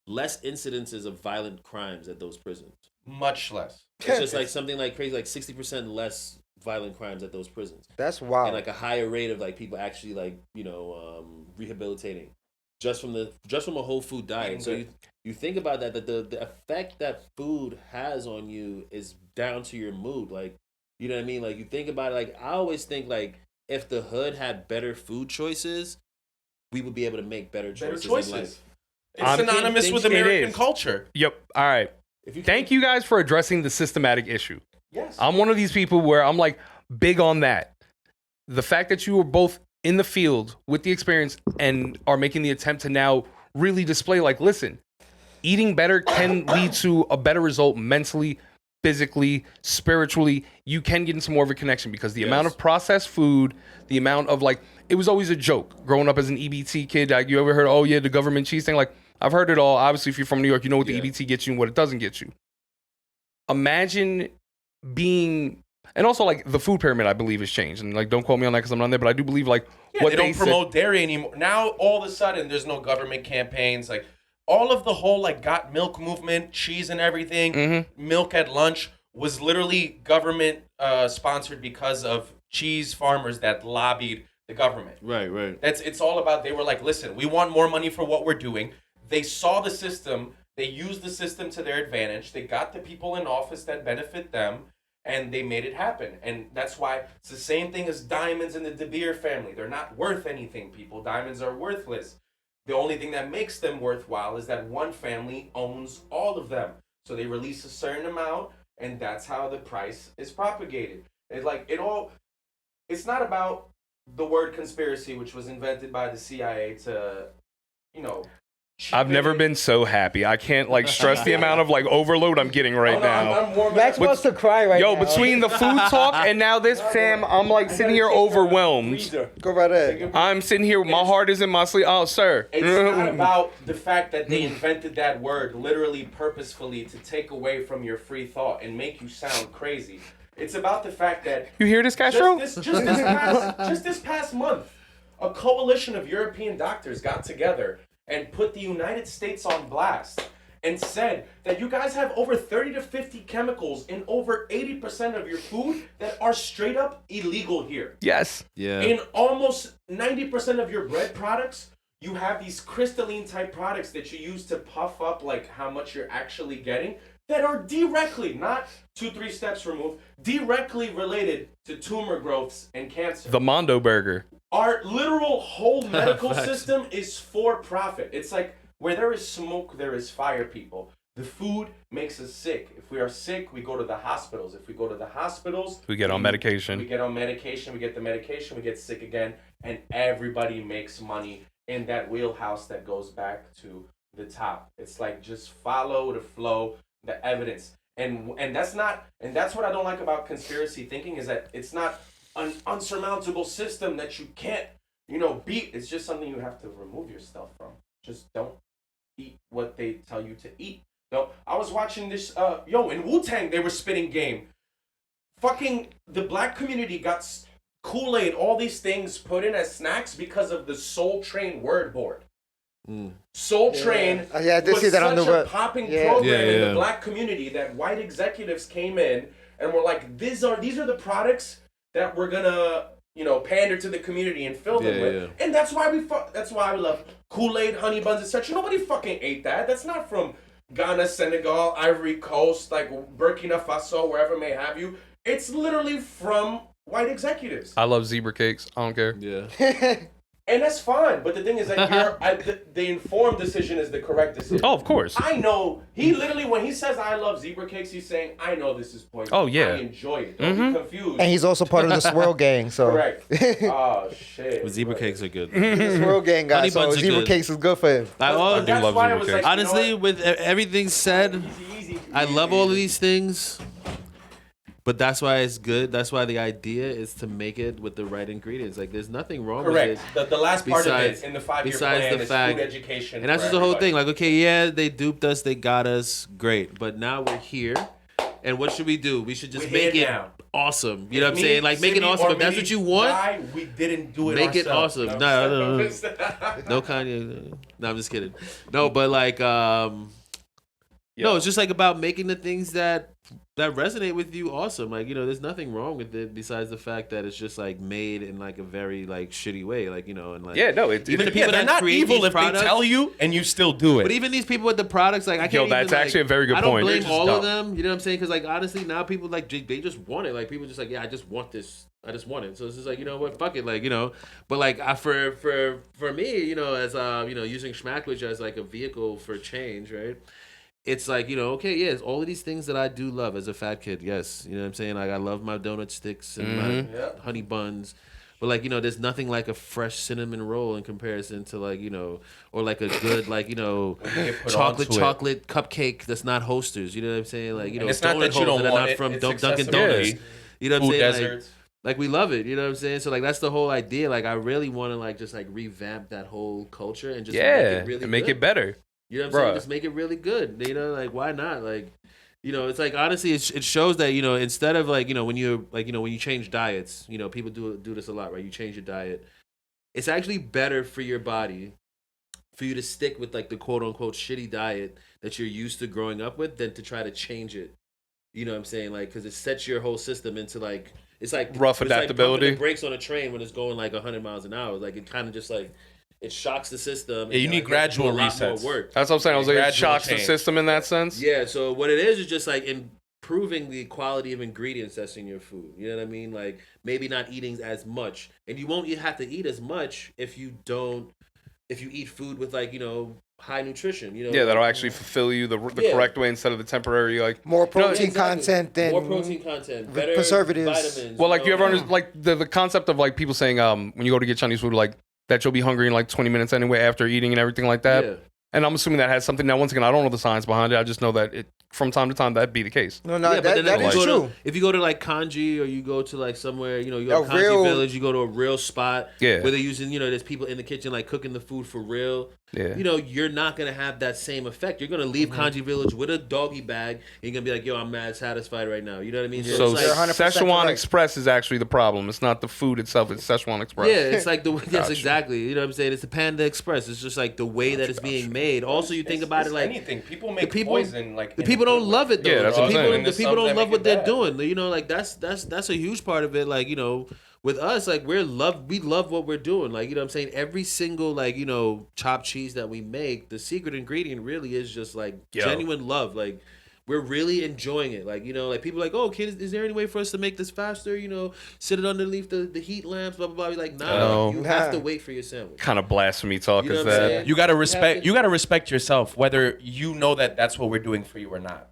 less incidences of violent crimes at those prisons. Much less. It's just like something like crazy, like 60% less violent crimes at those prisons. That's wild. And like a higher rate of like people actually like rehabilitating just from a whole food diet. So you think about that the effect that food has on you is down to your mood. Like you know what I mean? Like you think about it. Like I always think like if the hood had better food choices, we would be able to make better choices. In life. It's synonymous with American culture. Yep. All right. Thank you guys for addressing the systematic issue. Yes. I'm one of these people where I'm like big on that. The fact that you were both in the field with the experience and are making the attempt to now really display like, listen, eating better can lead to a better result mentally, physically, spiritually. You can get into more of a connection because the amount of processed food, the amount of like, it was always a joke growing up as an EBT kid. Like, you ever heard, oh yeah, the government cheese thing? Like, I've heard it all. Obviously, if you're from New York, you know what the EBT gets you and what it doesn't get you. Imagine being, and also like the food pyramid, I believe, has changed. And like, don't quote me on that because I'm not there, but I do believe like what they don't promote dairy anymore. Now, all of a sudden, there's no government campaigns. Like all of the whole like got milk movement, cheese and everything, milk at lunch was literally government sponsored because of cheese farmers that lobbied the government. Right. It's all about, they were like, listen, we want more money for what we're doing. They saw the system. They used the system to their advantage. They got the people in office that benefit them, and they made it happen. And that's why it's the same thing as diamonds in the De Beer family. They're not worth anything, people. Diamonds are worthless. The only thing that makes them worthwhile is that one family owns all of them. So they release a certain amount, and that's how the price is propagated. It's not about the word conspiracy, which was invented by the CIA to, I've never been so happy. I can't like stress the amount of like overload I'm getting right now. Max wants to cry right now. Yo, between the food talk and now this, fam, I'm like sitting here overwhelmed. Go right ahead. I'm sitting here, my heart is in my sleeve. Oh, sir. It's not about the fact that they invented that word literally purposefully to take away from your free thought and make you sound crazy. It's about the fact that you hear this, Castro? Just this past month, a coalition of European doctors got together and put the United States on blast and said that you guys have over 30 to 50 chemicals in over 80% of your food that are straight up illegal here. Yes. Yeah. In almost 90% of your bread products, you have these crystalline type products that you use to puff up like how much you're actually getting that are directly, not 2-3 steps removed, directly related to tumor growths and cancer. The Mondo Burger. Our literal whole medical system is for profit. It's like where there is smoke, there is fire, people. The food makes us sick. If we are sick, we go to the hospitals. If we go to the hospitals, we get on medication. We get on medication, we get the medication, we get sick again, and everybody makes money in that wheelhouse that goes back to the top. It's like just follow the flow, the evidence. And that's what I don't like about conspiracy thinking is that it's not an unsurmountable system that you can't, beat. It's just something you have to remove yourself from. Just don't eat what they tell you to eat. No, I was watching this, in Wu-Tang, they were spitting game. Fucking, the black community got Kool-Aid, all these things put in as snacks because of the Soul Train word board. Soul Train I did was see that on such the a web. popping Yeah. program in Yeah. the black community that white executives came in and were like, these are the products that we're gonna, pander to the community and fill them with. Yeah. And that's why we love Kool-Aid, honey buns, etc. Nobody fucking ate that. That's not from Ghana, Senegal, Ivory Coast, like Burkina Faso, wherever may have you. It's literally from white executives. I love zebra cakes. I don't care. Yeah. And that's fine. But the thing is that the informed decision is the correct decision. Oh, of course. I know. He literally, when he says I love zebra cakes, he's saying, I know this is poison. Oh, yeah. I enjoy it. Don't be confused. And he's also part of the Swirl Gang, so. Correct. Oh, shit. But zebra cakes are good. The Swirl Gang guy, Honey so buns are zebra good. cakes is good for him. I do love why I zebra was cakes. like, Honestly, with everything said, Easy. I love all of these things, but that's why it's good. That's why the idea is to make it with the right ingredients. Like, there's nothing wrong Correct. with it. The last part Besides- of it in the 5-year besides plan the is fact- food education. And that's for just the whole everybody. thing. Like, okay, yeah, they duped us, they got us, great. But now we're here, and what should we do? We should just We're make here it now. awesome. You know what I'm Me, saying? Like, make it Sydney, awesome. or If that's maybe what you want, die, we didn't do it make it ourselves. awesome. No. No Kanye. No, I'm just kidding. No, but like, no, it's just like about making the things that resonate with you awesome. Like, there's nothing wrong with it besides the fact that it's just like made in like a very like shitty way. Like, and like Yeah, no, it, even the it, people they're that not create evil these if products, they tell you and you still do it. but even these people with the products, like I can't. Yo, even, that's like, actually a very good I don't point. blame They're all just of dumb. them. You know what I'm saying? Because like honestly, now people like they just want it. Like people just like, yeah, I just want this. I just want it. So it's just like, you know what, fuck it. Like, but like for me, as using Shmackwich as like a vehicle for change, right? It's like, okay, yeah, it's all of these things that I do love as a fat kid. Yes, you know what I'm saying? Like I love my donut sticks and my honey buns. But like, there's nothing like a fresh cinnamon roll in comparison to like, or like a good like, chocolate cupcake that's not Hosters. You know what I'm saying? Like, And it's not that you donut holes don't that are want not it, from it's Dunkin' accessibility. Donuts. You know what I'm Food saying? deserts. Like we love it, you know what I'm saying? So like that's the whole idea. Like I really want to like just like revamp that whole culture and just make it really and make good. it better. You know what I'm saying? Bruh. Just make it really good. Like why not? Like, it's like honestly, it shows that instead of like when you like when you change diets, people do this a lot, right? You change your diet. It's actually better for your body for you to stick with like the quote unquote shitty diet that you're used to growing up with than to try to change it. You know what I'm saying? Like because it sets your whole system into like it's like Rough it's like adaptability. pumping the brakes on a train when it's going like 100 miles an hour. Like it kind of just like it shocks the system. Yeah, you and, need like, gradual do a lot resets. more work. That's what I'm saying. I was like, it Gradual shocks the change. system in that sense. Yeah, so what it is just like improving the quality of ingredients that's in your food. You know what I mean? Like maybe not eating as much. And you won't have to eat as much if you eat food with like, high nutrition. Yeah, that'll actually fulfill you the Yeah. correct way instead of the temporary like. More protein exactly. content than more protein content, better preservatives. vitamins. Well, like you ever know? like the concept of like people saying when you go to get Chinese food like that you'll be hungry in like 20 minutes anyway after eating and everything like that. Yeah. And I'm assuming that has something. Now, once again, I don't know the science behind it. I just know that it from time to time that'd be the case. No, Yeah, but then that if is you go true. if you go to like Kanji or you go to like somewhere, you go A to Kanji real- Village, you go to a real spot Yeah. where they're using, there's people in the kitchen like cooking the food for real. Yeah. You're not gonna have that same effect. You're gonna leave Kanji Village with a doggy bag and you're gonna be like, yo, I'm mad satisfied right now. You know what I mean? So it's You're like, 100% Szechuan correct. Express is actually the problem. It's not the food itself. It's Szechuan Express. yeah, it's like yes, Gotcha. exactly. You know what I'm saying? It's the Panda Express. It's just like the way that it's being made. Also, you think about it like anything. People make people- poison like the in people a don't good love way. it though. Yeah, that's what I'm saying. And The there's people some don't that love make what it they're bad. doing. Like that's a huge part of it. Like with us, like we love what we're doing. Like what I'm saying, every single like chopped cheese that we make, the secret ingredient really is just like genuine love. Like we're really enjoying it. Like like people are like, oh, kid, is there any way for us to make this faster? Sit it underneath the heat lamps, blah blah blah. We're like, nah, No. you have to wait for your sandwich. Kind of blasphemy talk You know is what I'm that. saying? You gotta have respect. to- You gotta respect yourself, whether you know that that's what we're doing for you or not.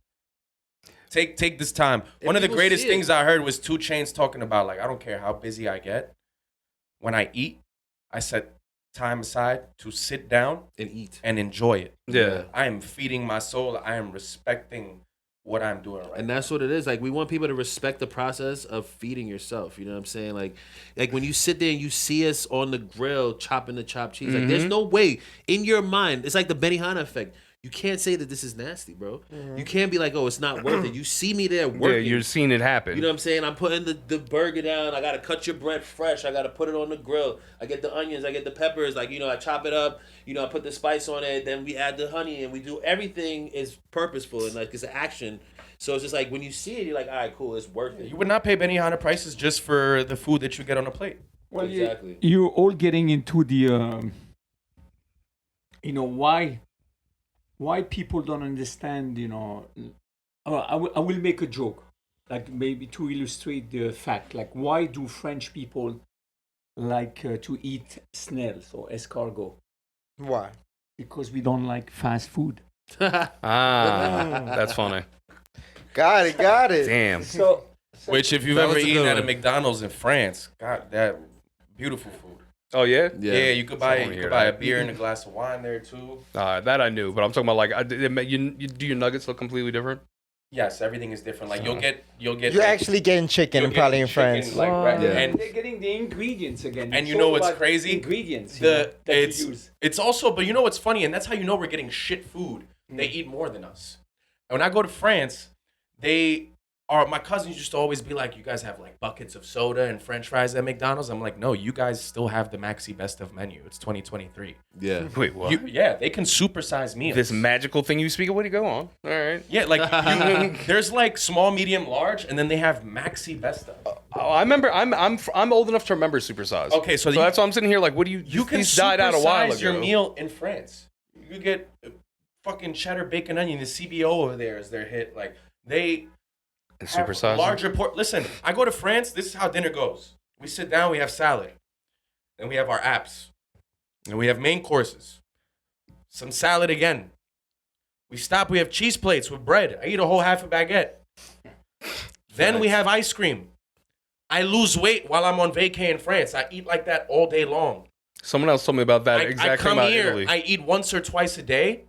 Take this time. And One of the people greatest see it. things I heard was 2 Chainz talking about like I don't care how busy I get. When I eat, I set time aside to sit down And eat. and enjoy it. Yeah. I am feeding my soul. I am respecting what I'm doing right And now. that's what it is. Like we want people to respect the process of feeding yourself. You know what I'm saying? Like when you sit there and you see us on the grill chopping the chopped cheese, like there's no way in your mind. It's like the Benihana effect. You can't say that this is nasty, bro. You can't be like, oh, it's not worth it. You see me there Yeah, working. you're seeing it happen. You know what I'm saying? I'm putting the burger down. I got to cut your bread fresh. I got to put it on the grill. I get the onions. I get the peppers. Like, I chop it up. I put the spice on it. Then we add the honey and we do everything is purposeful and like it's an action. So it's just like when you see it, you're like, all right, cool. It's worth it. You would not pay Benihana prices just for the food that you get on a plate. Well, Exactly. you're all getting into the, why people don't understand, I will make a joke, like maybe to illustrate the fact, like why do French people like to eat snails or escargot? Why? Because we don't like fast food. That's funny. Got it. Damn. So Which, if you've That ever was a eaten good at a one. McDonald's in France, God, that beautiful food. Oh yeah. Yeah, you could buy Someone hear a that. beer and a glass of wine there too. That I knew, but I'm talking about like, you do your nuggets look completely different? Yes, everything is different. Like you'll get. You're like, actually getting chicken you'll probably get in chicken, France. like, right- Yeah. and they're getting the ingredients again. And It's you know all what's about crazy? Ingredients. the that it's you use. it's also, but you know what's funny, and that's how you know we're getting shit food. They eat more than us. And when I go to France, my cousins used to always be like, you guys have like buckets of soda and French fries at McDonald's. I'm like, no, you guys still have the Maxi Best of menu. It's 2023. Yeah. Wait, what? Yeah, they can supersize meals. This magical thing you speak of? Way to go on. All right. Yeah, like there's like small, medium, large, and then they have Maxi Best of. Oh, I remember. I'm old enough to remember supersize. Okay, so that's why I'm sitting here like, what do you? You can these died out a while supersize ago. your meal in France. You get fucking cheddar, bacon, onion. The CBO over there is their hit. Like they And have supersize. larger Listen, I go to France. This is how dinner goes. We sit down. We have salad. Then we have our apps. And we have main courses. Some salad again. We stop. We have cheese plates with bread. I eat a whole half a baguette. Then we have ice cream. I lose weight while I'm on vacay in France. I eat like that all day long. Someone else told me about that I exact thing come about here. Italy. I eat once or twice a day.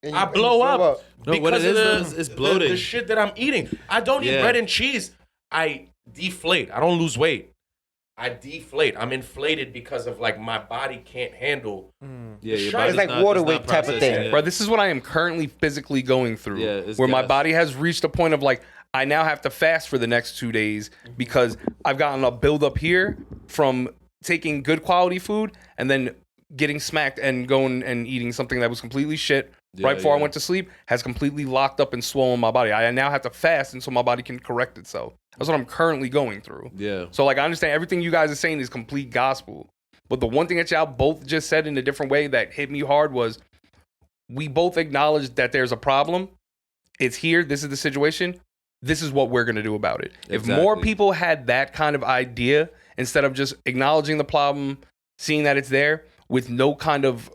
And I you blow up. No, what because it of is, though, is bloating. The shit that I'm eating. I don't eat Yeah. bread and cheese. I deflate. I don't lose weight. I deflate. I'm inflated because of like my body can't handle. Yeah, your It's body's like not- water it's not weight type of processing thing. it. Bro, this is what I am currently physically going through. Yeah, it's where my gas. body has reached a point of like, I now have to fast for the next 2 days because I've gotten a buildup here from taking good quality food and then getting smacked and going and eating something that was completely shit right before I went to sleep, has completely locked up and swollen my body. I now have to fast until my body can correct itself. That's what I'm currently going through. Yeah. So like I understand everything you guys are saying is complete gospel. But the one thing that y'all both just said in a different way that hit me hard was we both acknowledged that there's a problem. It's here. This is the situation. This is what we're going to do about it. If more Exactly. people had that kind of idea instead of just acknowledging the problem, seeing that it's there with no kind of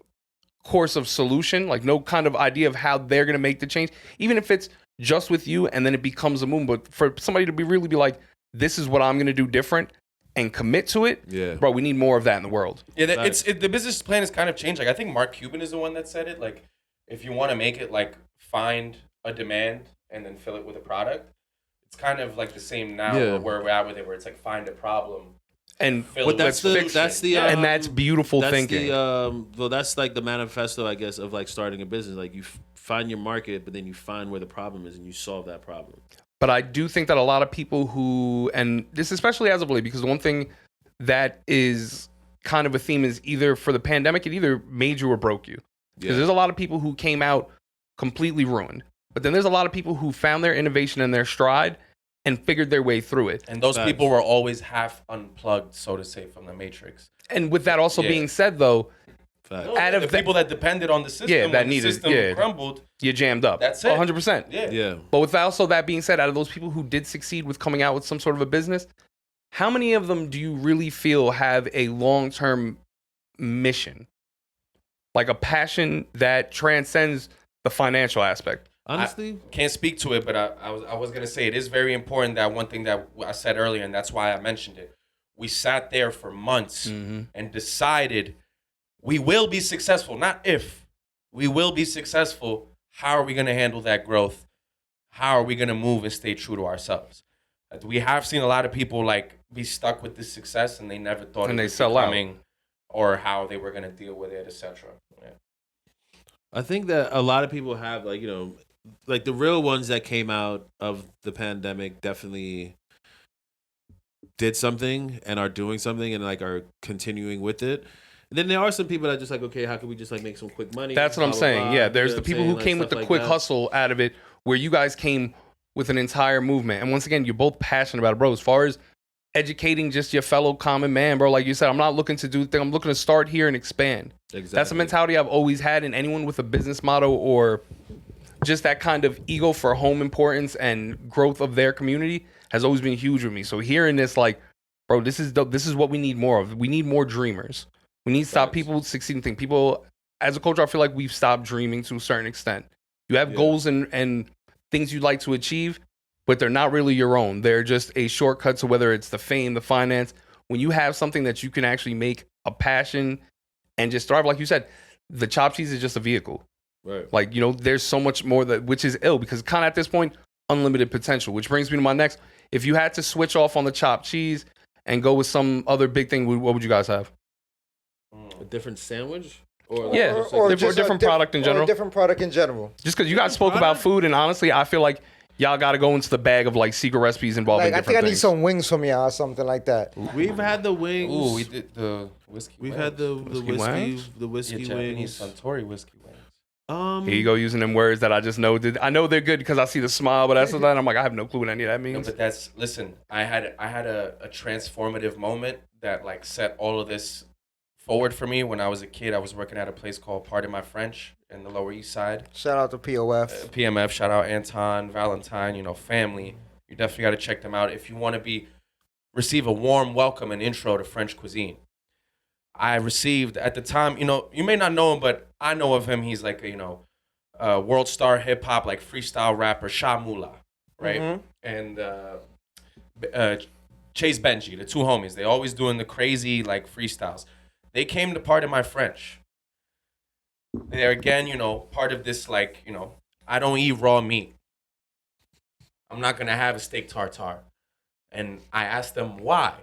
course of solution, like no kind of idea of how they're going to make the change, even if it's just with you and then it becomes a movement. But for somebody to really be like, this is what I'm going to do different and commit to it, Yeah. bro, we need more of that in the world. Yeah, the business plan has kind of changed. Like I think Mark Cuban is the one that said it. Like if you want to make it like find a demand and then fill it with a product, it's kind of like the same now Yeah. where we're at with it, where it's like find a problem. And Fill But it that's with the fiction. that's the Yeah. and that's beautiful that's thinking. well, that's like the manifesto, I guess, of like starting a business. Like you find your market, but then you find where the problem is and you solve that problem. But I do think that a lot of people who, and this especially as of late, because the one thing that is kind of a theme is either for the pandemic, it either made you or broke you. Because there's a lot of people who came out completely ruined. But then there's a lot of people who found their innovation and their stride and figured their way through it. And those Facts. people were always half unplugged, so to say, from the matrix. And with that also Yeah. being said, though, Fact. out the of people that depended on the system, Yeah, that when needed- the system yeah. crumbled. you jammed up. That's it. 100%. Yeah. Yeah. But with also that being said, out of those people who did succeed with coming out with some sort of a business, how many of them do you really feel have a long-term mission? Like a passion that transcends the financial aspect? Honestly, Can't speak to it, but I was gonna say it is very important that one thing that I said earlier, and that's why I mentioned it. We sat there for months and decided we will be successful. Not if. We will be successful. How are we gonna handle that growth? How are we gonna move and stay true to ourselves? We have seen a lot of people like be stuck with this success and they never thought And it they was sell out. coming or how they were gonna deal with it, etc. Yeah. I think that a lot of people have like, like the real ones that came out of the pandemic definitely did something and are doing something and like are continuing with it. And then there are some people that just like, okay, how can we just like make some quick money? That's what I'm saying. Yeah, there's the people who came with the quick that. hustle out of it, where you guys came with an entire movement. And once again, you're both passionate about it, bro. As far as educating just your fellow common man, bro, like you said, I'm not looking to do things. I'm looking to start here and expand. Exactly. That's a mentality I've always had, and anyone with a business model or just that kind of ego for home importance and growth of their community has always been huge with me. So hearing this, like, bro, this is what we need more of. We need more dreamers. We need to stop people succeeding. Think people, as a culture, I feel like we've stopped dreaming to a certain extent. You have goals and things you'd like to achieve, but they're not really your own. They're just a shortcut to whether it's the fame, the finance. When you have something that you can actually make a passion and just thrive, like you said, the chopped cheese is just a vehicle. Right. Like, there's so much more which is ill, because kind of at this point, unlimited potential, which brings me to my next. If you had to switch off on the chopped cheese and go with some other big thing, what would you guys have? A different sandwich? Or different product in general. Or a different product in general. Just because you guys spoke about food, and honestly, I feel like y'all got to go into the bag of like secret recipes involving Like, I different think I need things. some wings from y'all or something like that. We've had the wings. Ooh, we did the whiskey. We've wings. had the wings? whiskey Japanese wings. Suntory whiskey wings. Here you go, using them words that I just know. I know they're good because I see the smile, but that's what I'm like, I have no clue what any of that means. No, but listen, I had a transformative moment that like set all of this forward for me. When I was a kid, I was working at a place called Pardon My French in the Lower East Side. Shout out to POF. PMF, shout out Anton, Valentine, family. You definitely got to check them out if you want to receive a warm welcome and intro to French cuisine. I received at the time, you may not know him, but I know of him. He's like a world star hip hop, like freestyle rapper, Shah Moolah, right? Mm-hmm. And Chase Benji, the two homies, they always doing the crazy like freestyles. They came to Pardon My French. They're again, part of this like, I don't eat raw meat. I'm not gonna have a steak tartare. And I asked them why.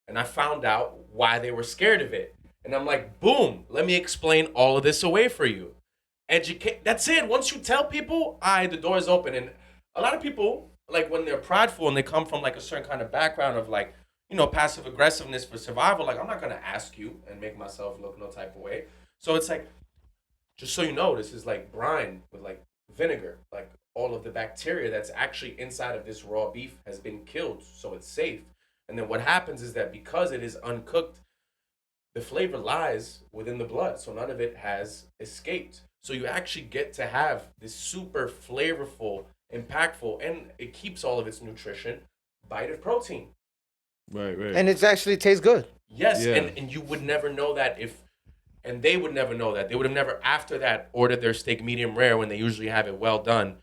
And I found out why they were scared of it. And I'm like, boom, let me explain all of this away for you. Educate, that's it. Once you tell people, the door's open. And a lot of people, like when they're prideful and they come from like a certain kind of background of like, passive aggressiveness for survival, like I'm not gonna ask you and make myself look no type of way. So it's like, just so you know, this is like brine with like vinegar. Like all of the bacteria that's actually inside of this raw beef has been killed, so it's safe. And then what happens is that because it is uncooked, the flavor lies within the blood, so none of it has escaped. So you actually get to have this super flavorful, impactful, and it keeps all of its nutrition bite of protein. Right. And it actually tastes good. Yes, yeah. and you would never know that and they would never know that. They would have never, after that, ordered their steak medium rare when they usually have it well done,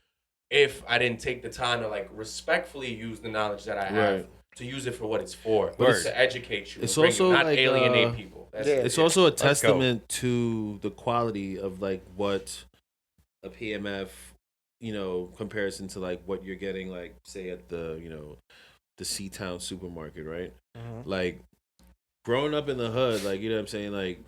if I didn't take the time to like respectfully use the knowledge that I have to use it for what it's for. But it's to educate you. It's bring also you, not like, alienate people. It's also a testament to the quality of like what a PMF, comparison to like what you're getting, like say at the the C-Town supermarket, right? Like growing up in the hood, like what I'm saying, like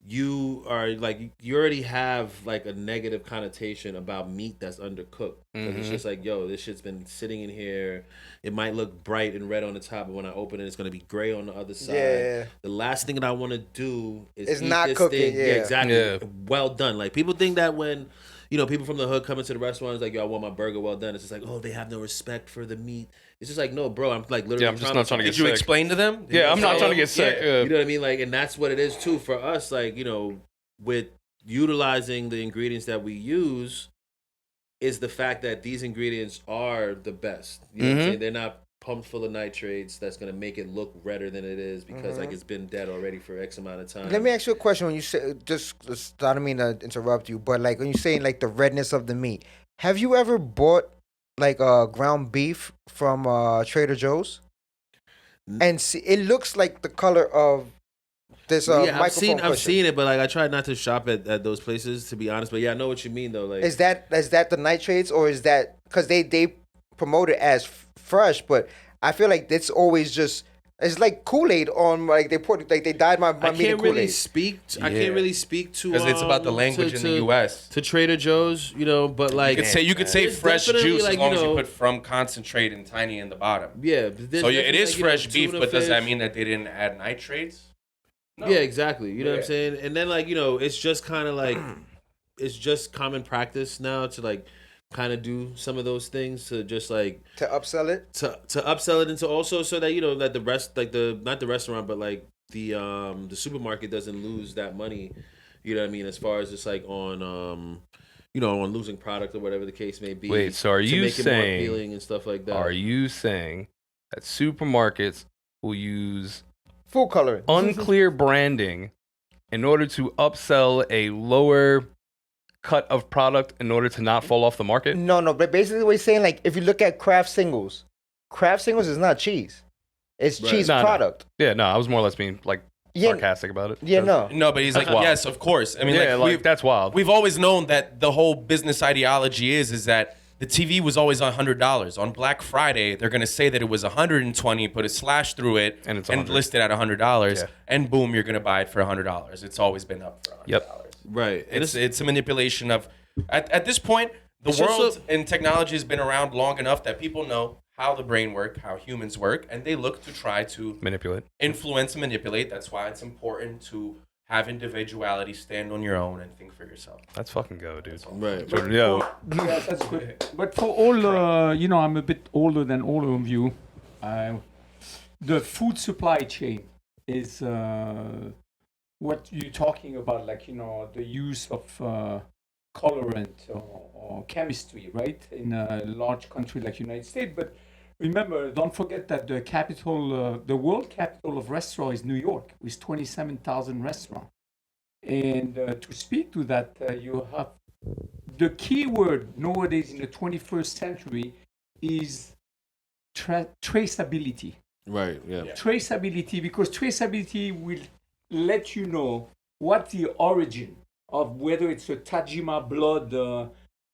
you already have like a negative connotation about meat that's undercooked. It's just like, this shit's been sitting in here. It might look bright and red on the top, but when I open it, it's gonna be gray on the other side. Yeah. The last thing that I want to do is eat not this cook thing. it. Yeah, exactly. Yeah. Well done. Like people think that when people from the hood come into the restaurants, like, yo, I want my burger well done. It's just like, oh, they have no respect for the meat. It's just like, no, bro, I'm like literally. Yeah, I'm just not trying to get Did you sick. explain to them? I'm not trying to get sick. You know what I mean? Like, and that's what it is too for us. Like, with utilizing the ingredients that we use, is the fact that these ingredients are the best. You know what I'm saying? They're not pumped full of nitrates that's gonna make it look redder than it is because like it's been dead already for X amount of time. Let me ask you a question. When you say, just I don't mean to interrupt you, but like when you're saying like the redness of the meat, have you ever bought like ground beef from Trader Joe's? And see, it looks like the color of this microphone I've seen it, but like I try not to shop at those places, to be honest. But yeah, I know what you mean though. Like, is that the nitrates, or is that because they promote it as fresh? But I feel like it's always just It's like Kool-Aid on like they dyed my meat in I can't Kool-Aid. really speak to because it's about the language in the U.S. to Trader Joe's, but like You could say it's fresh definitely, juice like, as long as you put from concentrate and tiny in the bottom. Yeah, but So it is like, fresh beef, tuna but does that fish. mean that they didn't add nitrates? No. Yeah, exactly. You know what I'm Yeah. saying? And then like, it's just kind of like it's just common practice now to like kind of do some of those things to just like To upsell it? to upsell it into also so that that the rest like the not the restaurant but like the supermarket doesn't lose that money, you know what I mean, as far as just like on on losing product or whatever the case may be. Wait, so are to you make it more saying appealing and stuff like that? Are you saying that supermarkets will use Food coloring. unclear branding in order to upsell a lower cut of product in order to not fall off the market? No, but basically what he's saying, like, if you look at Kraft Singles is not cheese. It's cheese No, no. product. Yeah, no, I was more or less being like sarcastic about it. Yeah, no. No, but he's like, wild. yes, of course. I mean, Yeah, like, that's wild. We've always known that the whole business ideology is that the TV was always $100. On Black Friday, they're gonna say that it was $120, put a slash through it, And it's and 100. list it at $100, Yeah. and boom, you're gonna buy it for $100. It's always been up for $100. Yep. Right. And It's a manipulation of. At this point, the It's world also- and technology has been around long enough that people know how the brain works, how humans work, and they look to try to Manipulate. influence and manipulate. That's why it's important to have individuality, stand on your own, and think for yourself. Let's fucking go, dude. right. Yo, Yeah, that's good. But for all, I'm a bit older than all of you. The food supply chain is what you're talking about, like, the use of colorant or chemistry, right? In a large country like United States. But remember, don't forget that the world capital of restaurant is New York, with 27,000 restaurants. And to speak to that, you have the key word nowadays in the 21st century is traceability. Right. Yeah. Traceability, because traceability will let you know what the origin of, whether it's a Tajima blood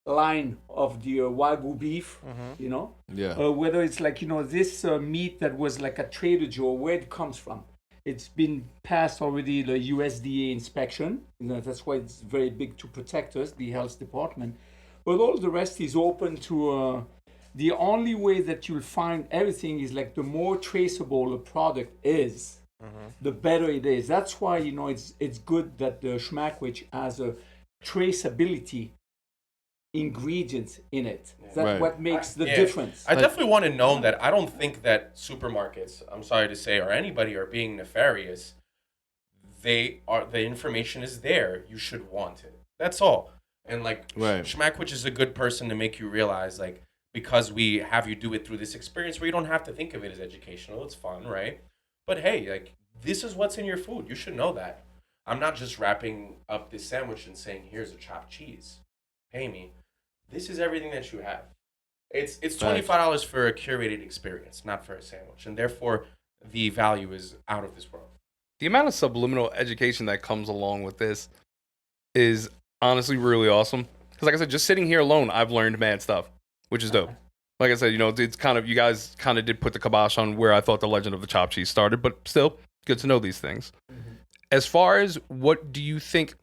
line of the Wagyu beef, Yeah. whether it's like, this meat that was like a Trader Joe, where it comes from. It's been passed already the USDA inspection. That's why it's very big to protect us, the health department. But all the rest is open to. The only way that you'll find everything is like the more traceable a product is, the better it is. That's why it's good that the Shmackwich has a traceability ingredients in it. That's Right. what makes the Yeah. difference. I definitely want to know that I don't think that supermarkets, I'm sorry to say, or anybody are being nefarious. The information is there. You should want it. That's all. And like Right. Shmackwich is a good person to make you realize, like, because we have you do it through this experience where you don't have to think of it as educational. It's fun, right? But hey, like, this is what's in your food. You should know that. I'm not just wrapping up this sandwich and saying, here's a chopped cheese. Pay me. This is everything that you have. It's $25 for a curated experience, not for a sandwich. And therefore, the value is out of this world. the amount of subliminal education that comes along with this is honestly really awesome. Because like I said, just sitting here alone, I've learned mad stuff, which is dope. Like I said, it's kind of, you guys kind of did put the kibosh on where I thought the legend of the chopped cheese started, but still, good to know these things. As far as what do you think,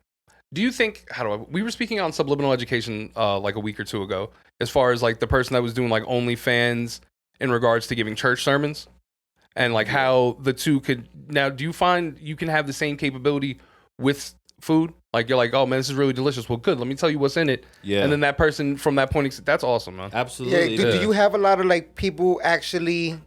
we were speaking on subliminal education like a week or two ago, as far as like the person that was doing like OnlyFans in regards to giving church sermons and like how the two could, now do you find you can have the same capability with food? Like you're like, oh man, this is really delicious. Well, good. Let me tell you what's in it. Yeah. And then that person from that point, that's awesome, man. Absolutely. Yeah, do you have a lot of like people actually,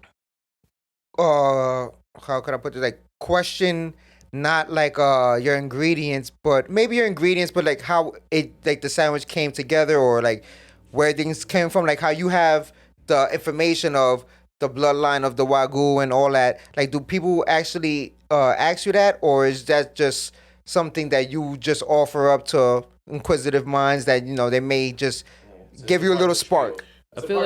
how could I put it, like question not like your ingredients, but maybe your ingredients, but like how it, like the sandwich came together, or like where things came from, like how you have the information of the bloodline of the Wagyu and all that. Like, do people actually ask you that, or is that just something that you just offer up to inquisitive minds that, they may just give you a little spark? I feel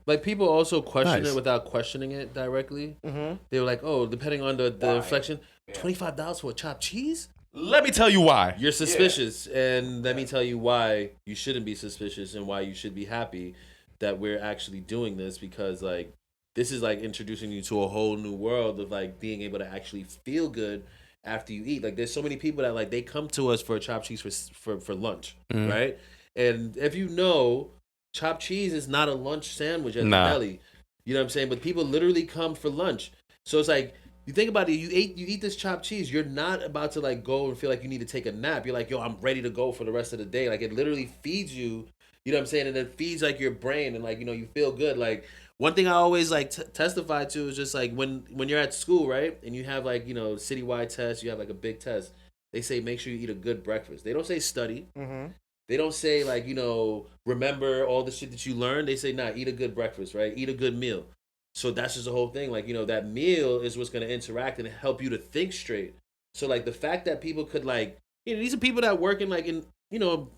like people also question Nice. it without questioning it directly. Mm-hmm. They were like, oh, depending on the inflection, $25 for a chopped cheese? Let me tell you why. You're suspicious, and let me tell you why you shouldn't be suspicious and why you should be happy that we're actually doing this, because like this is like introducing you to a whole new world of like being able to actually feel good after you eat. Like there's so many people that like they come to us for chopped cheese for lunch, right? And if you know, chopped cheese is not a lunch sandwich at the deli. You know what I'm saying? But people literally come for lunch. So it's like, you think about it, you eat this chopped cheese, you're not about to like go and feel like you need to take a nap. You're like, yo, I'm ready to go for the rest of the day. Like it literally feeds you, you know what I'm saying? And it feeds like your brain and like, you know, you feel good. Like one thing I always like testify to is just like when you're at school, right? And you have like, you know, citywide tests, you have like a big test. They say, make sure you eat a good breakfast. They don't say study. They don't say like, you know, remember all the shit that you learned. They say, nah, eat a good breakfast, right? Eat a good meal. So that's just the whole thing. Like, you know, that meal is what's going to interact and help you to think straight. So like the fact that people could like, you know, these are people that work in like in, you know,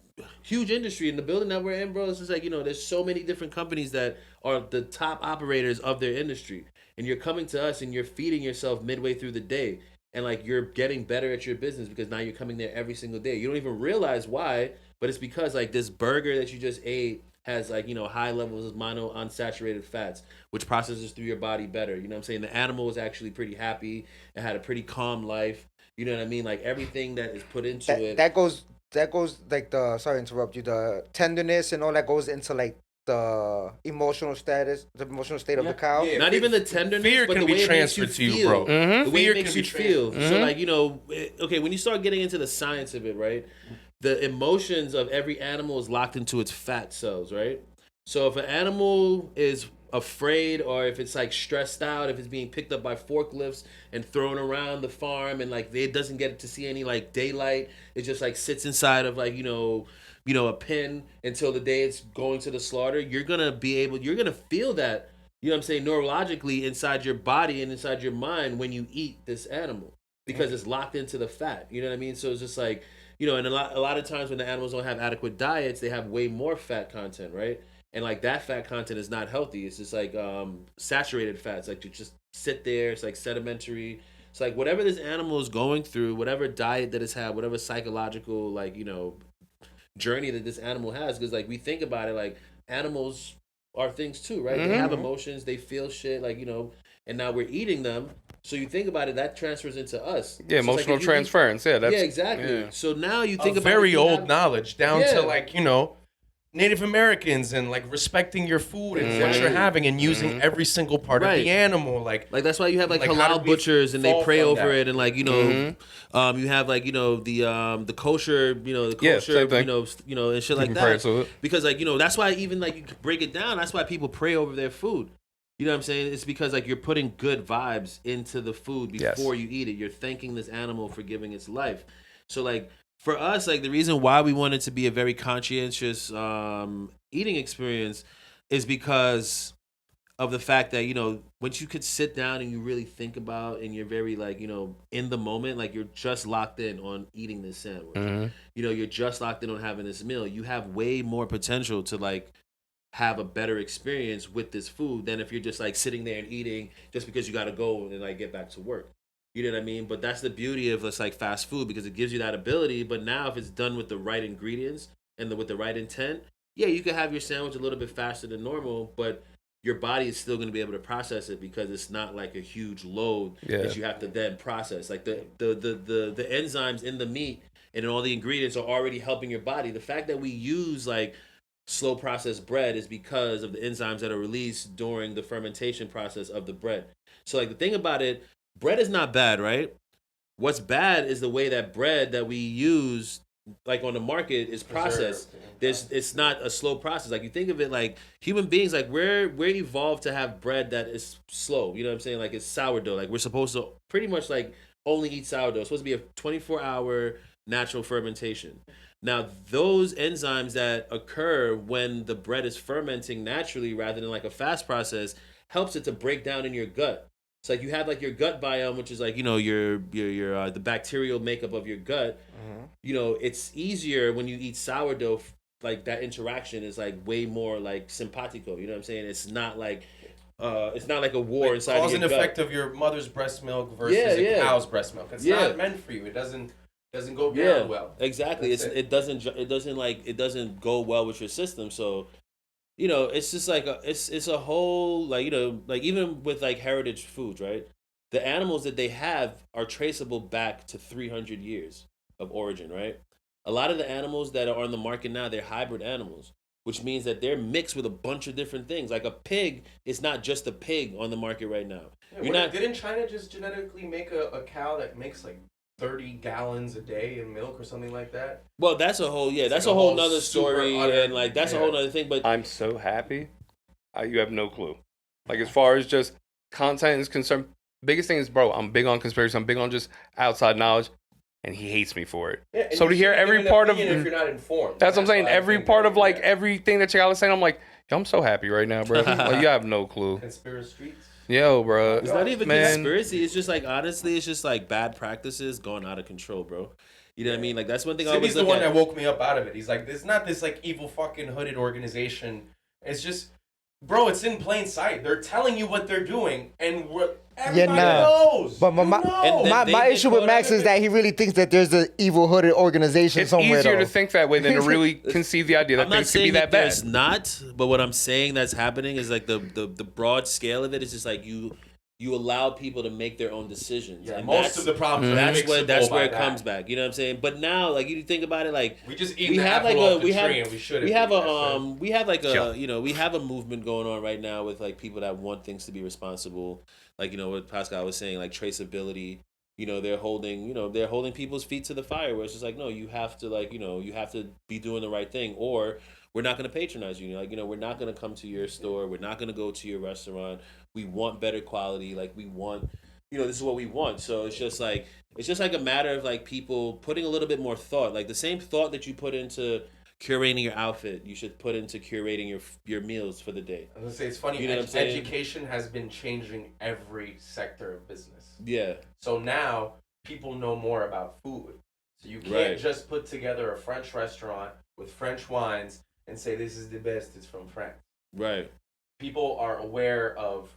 huge industry in the building that we're in, bro. It's just like, you know, there's so many different companies that are the top operators of their industry. And you're coming to us and you're feeding yourself midway through the day. And like you're getting better at your business because now you're coming there every single day. You don't even realize why, but it's because like this burger that you just ate has like, you know, high levels of monounsaturated fats, which processes through your body better. You know what I'm saying? The animal was actually pretty happy. It had a pretty calm life. You know what I mean? Like everything that is put into it. That goes like the, sorry to interrupt you, the tenderness and all that goes into like the emotional status, the emotional state of the cow. Yeah. Not even the tenderness, Fear but can the be way it makes you transferred to you, feel. bro. The way Fear it makes can you be feel. transferred. So like, you know, okay, when you start getting into the science of it, right? The emotions of every animal is locked into its fat cells, right? So if an animal is afraid or if it's like stressed out, if it's being picked up by forklifts and thrown around the farm and like it doesn't get to see any like daylight, it just like sits inside of like, you know, a pen until the day it's going to the slaughter, you're gonna feel that, you know what I'm saying, neurologically inside your body and inside your mind when you eat this animal because it's locked into the fat. You know what I mean? So it's just like, you know, and a lot of times when the animals don't have adequate diets, they have way more fat content, right? And like that fat content is not healthy. It's just like saturated fats. Like you just sit there. It's like sedimentary. It's like whatever this animal is going through, whatever diet that it's had, whatever psychological like, you know, journey that this animal has. Because like we think about it, like animals are things too, right? They have emotions. They feel shit. Like, you know, and now we're eating them. So you think about it, that transfers into us. Yeah, So emotional it's like transference. Yeah, that's exactly. yeah. So now you think about very it, you old have- knowledge down Yeah. to like, you know, Native Americans and like respecting your food and what Exactly. you're having and using every single part of Right. the animal. Like Like that's why you have like, Like, how halal did we butchers and they fall pray from over that? it and like, you know, you have like, you know, the kosher, you know, the Yeah, kosher, same thing. you know, and shit like can pray that. to it. Because like, you know, that's why even like you can break it down. That's why people pray over their food. You know what I'm saying? It's because like you're putting good vibes into the food before you eat it. You're thanking this animal for giving its life. So like for us, like the reason why we wanted to be a very conscientious eating experience is because of the fact that, you know, once you could sit down and you really think about and you're very like, you know, in the moment, like you're just locked in on eating this sandwich. You know, you're just locked in on having this meal. You have way more potential to like have a better experience with this food than if you're just like sitting there and eating just because you got to go and like get back to work. You know what I mean? But that's the beauty of this like fast food because it gives you that ability. But now if it's done with the right ingredients and with the right intent, yeah, you can have your sandwich a little bit faster than normal, but your body is still going to be able to process it because it's not like a huge load that you have to then process. Like the enzymes in the meat and in all the ingredients are already helping your body. The fact that we use like slow processed bread is because of the enzymes that are released during the fermentation process of the bread. So like the thing about it, bread is not bad, right? What's bad is the way that bread that we use like on the market is processed. It's not a slow process. Like you think of it like human beings, like we're evolved to have bread that is slow. You know what I'm saying? Like it's sourdough. Like we're supposed to pretty much like only eat sourdough. It's supposed to be a 24-hour natural fermentation. Now those enzymes that occur when the bread is fermenting naturally rather than like a fast process helps it to break down in your gut. So like you have like your gut biome, which is like, you know, your the bacterial makeup of your gut. You know, it's easier when you eat sourdough. Like that interaction is like way more like simpatico. You know what I'm saying? It's not like a war inside cause of your and gut. effect of your mother's breast milk versus a cow's breast milk. It's not meant for you. It doesn't go down well. Exactly. It doesn't go well with your system. So it's just like it's a whole like like even with like heritage foods, right? The animals that they have are traceable back to 300 years of origin, right? A lot of the animals that are on the market now, they're hybrid animals, which means that they're mixed with a bunch of different things. Like a pig is not just a pig on the market right now. Didn't China just genetically make a cow that makes like 30 gallons a day in milk or something like that? Well, that's a whole that's a whole nother story, and like that's a whole nother thing. But I'm so happy. You have no clue. Like as far as just content is concerned, biggest thing is, bro, I'm big on conspiracy. I'm big on just outside knowledge. And he hates me for it. Yeah, so to hear every part of, if you're not informed, that's what I'm saying. Every part of like everything that y'all was saying, I'm like, yo, I'm so happy right now, bro. Like, you have no clue. Conspiracy streets. Yo, bro. It's not even conspiracy. It's just like honestly, it's just like bad practices going out of control, bro. You know what I mean? Like that's one thing. He's the one that woke me up out of it. He's like, it's not this like evil fucking hooded organization. It's just, bro, it's in plain sight. They're telling you what they're doing, and everybody knows. But my issue with Max is that he really thinks that there's an evil hooded organization somewhere. It's easier to think that way than to really conceive the idea that things could be that bad. There's not, but what I'm saying that's happening is like the broad scale of it is just like you allow people to make their own decisions. Yeah, and most of the problems. That's where it comes back. You know what I'm saying? But now, like you think about it, like we just eat the apple off the tree, and we shouldn't. We have a movement going on right now with like people that want things to be responsible. Like what Pascal was saying, like traceability. They're holding people's feet to the fire. Where it's just like, no, you have to be doing the right thing, or we're not going to patronize you. We're not going to come to your store. We're not going to go to your restaurant. We want better quality. Like we want, this is what we want. So it's just like a matter of like people putting a little bit more thought. Like the same thought that you put into curating your outfit, you should put into curating your meals for the day. I was gonna say it's funny. Education has been changing every sector of business. Yeah. So now people know more about food. So you can't just put together a French restaurant with French wines and say this is the best. It's from France. Right. People are aware of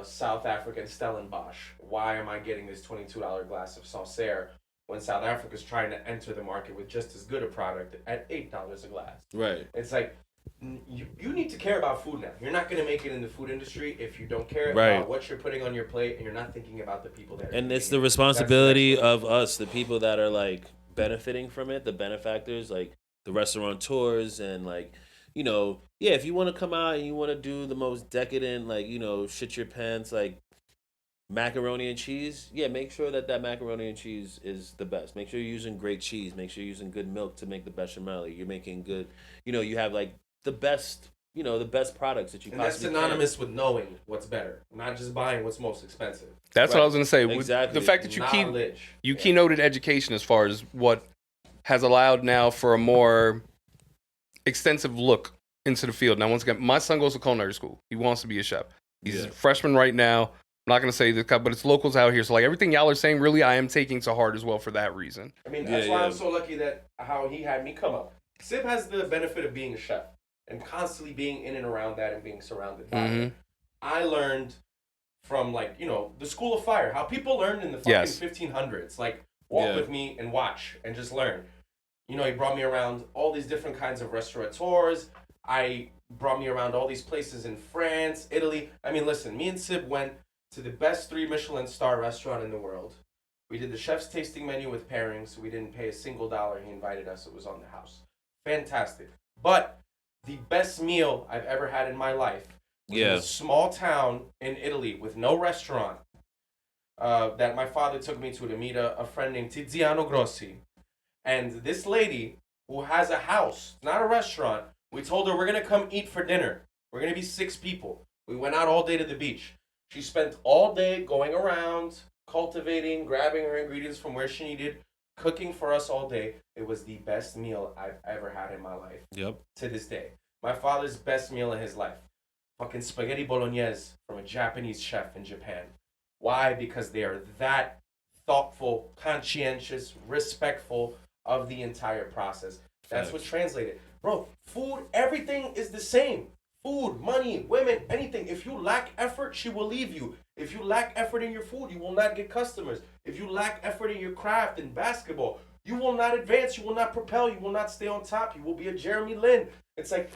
South African Stellenbosch. Why am I getting this $22 glass of Sancerre when South Africa's trying to enter the market with just as good a product at $8 a glass? Right. It's like, you need to care about food now. You're not going to make it in the food industry if you don't care about what you're putting on your plate and you're not thinking about the people that are And it's the responsibility of us, the people that are like benefiting from it, the benefactors, like the restaurateurs and like, if you want to come out and you want to do the most decadent, like, shit your pants, like macaroni and cheese, make sure that macaroni and cheese is the best. Make sure you're using great cheese. Make sure you're using good milk to make the bechamel. You're making good, you have like the best products that you possibly can. And that's synonymous with knowing what's better, not just buying what's most expensive. That's what I was going to say. Exactly. The fact that you keynoted education as far as what has allowed now for a more extensive look into the field. Now, once again, my son goes to culinary school. He wants to be a chef. He's a freshman right now. I'm not going to say this, but it's locals out here. So, like, everything y'all are saying, really, I am taking to heart as well for that reason. I mean, that's why I'm so lucky that how he had me come up. Sib has the benefit of being a chef and constantly being in and around that and being surrounded by it. I learned from, like, the School of Fire, how people learned in the fucking 1500s. Like, walk with me and watch and just learn. He brought me around all these different kinds of restaurateurs. Brought me around all these places in France, Italy. I mean, listen, me and Sib went to the best 3 Michelin star restaurant in the world. We did the chef's tasting menu with pairings. We didn't pay a single dollar. He invited us. It was on the house. Fantastic. But the best meal I've ever had in my life was in a small town in Italy with no restaurant that my father took me to meet a friend named Tiziano Grossi. And this lady who has a house, not a restaurant, we told her we're going to come eat for dinner. We're going to be 6 people. We went out all day to the beach. She spent all day going around, cultivating, grabbing her ingredients from where she needed, cooking for us all day. It was the best meal I've ever had in my life. Yep. To this day. My father's best meal in his life. Fucking spaghetti bolognese from a Japanese chef in Japan. Why? Because they are that thoughtful, conscientious, respectful of the entire process. That's what translated. Bro, food, everything is the same. Food, money, women, anything. If you lack effort, she will leave you. If you lack effort in your food, you will not get customers. If you lack effort in your craft, in basketball, You will not advance. You will not propel. You will not stay on top. You will be a Jeremy Lin. It's like,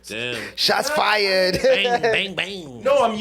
Damn. Shots fired. Bang, bang, bang. no, I'm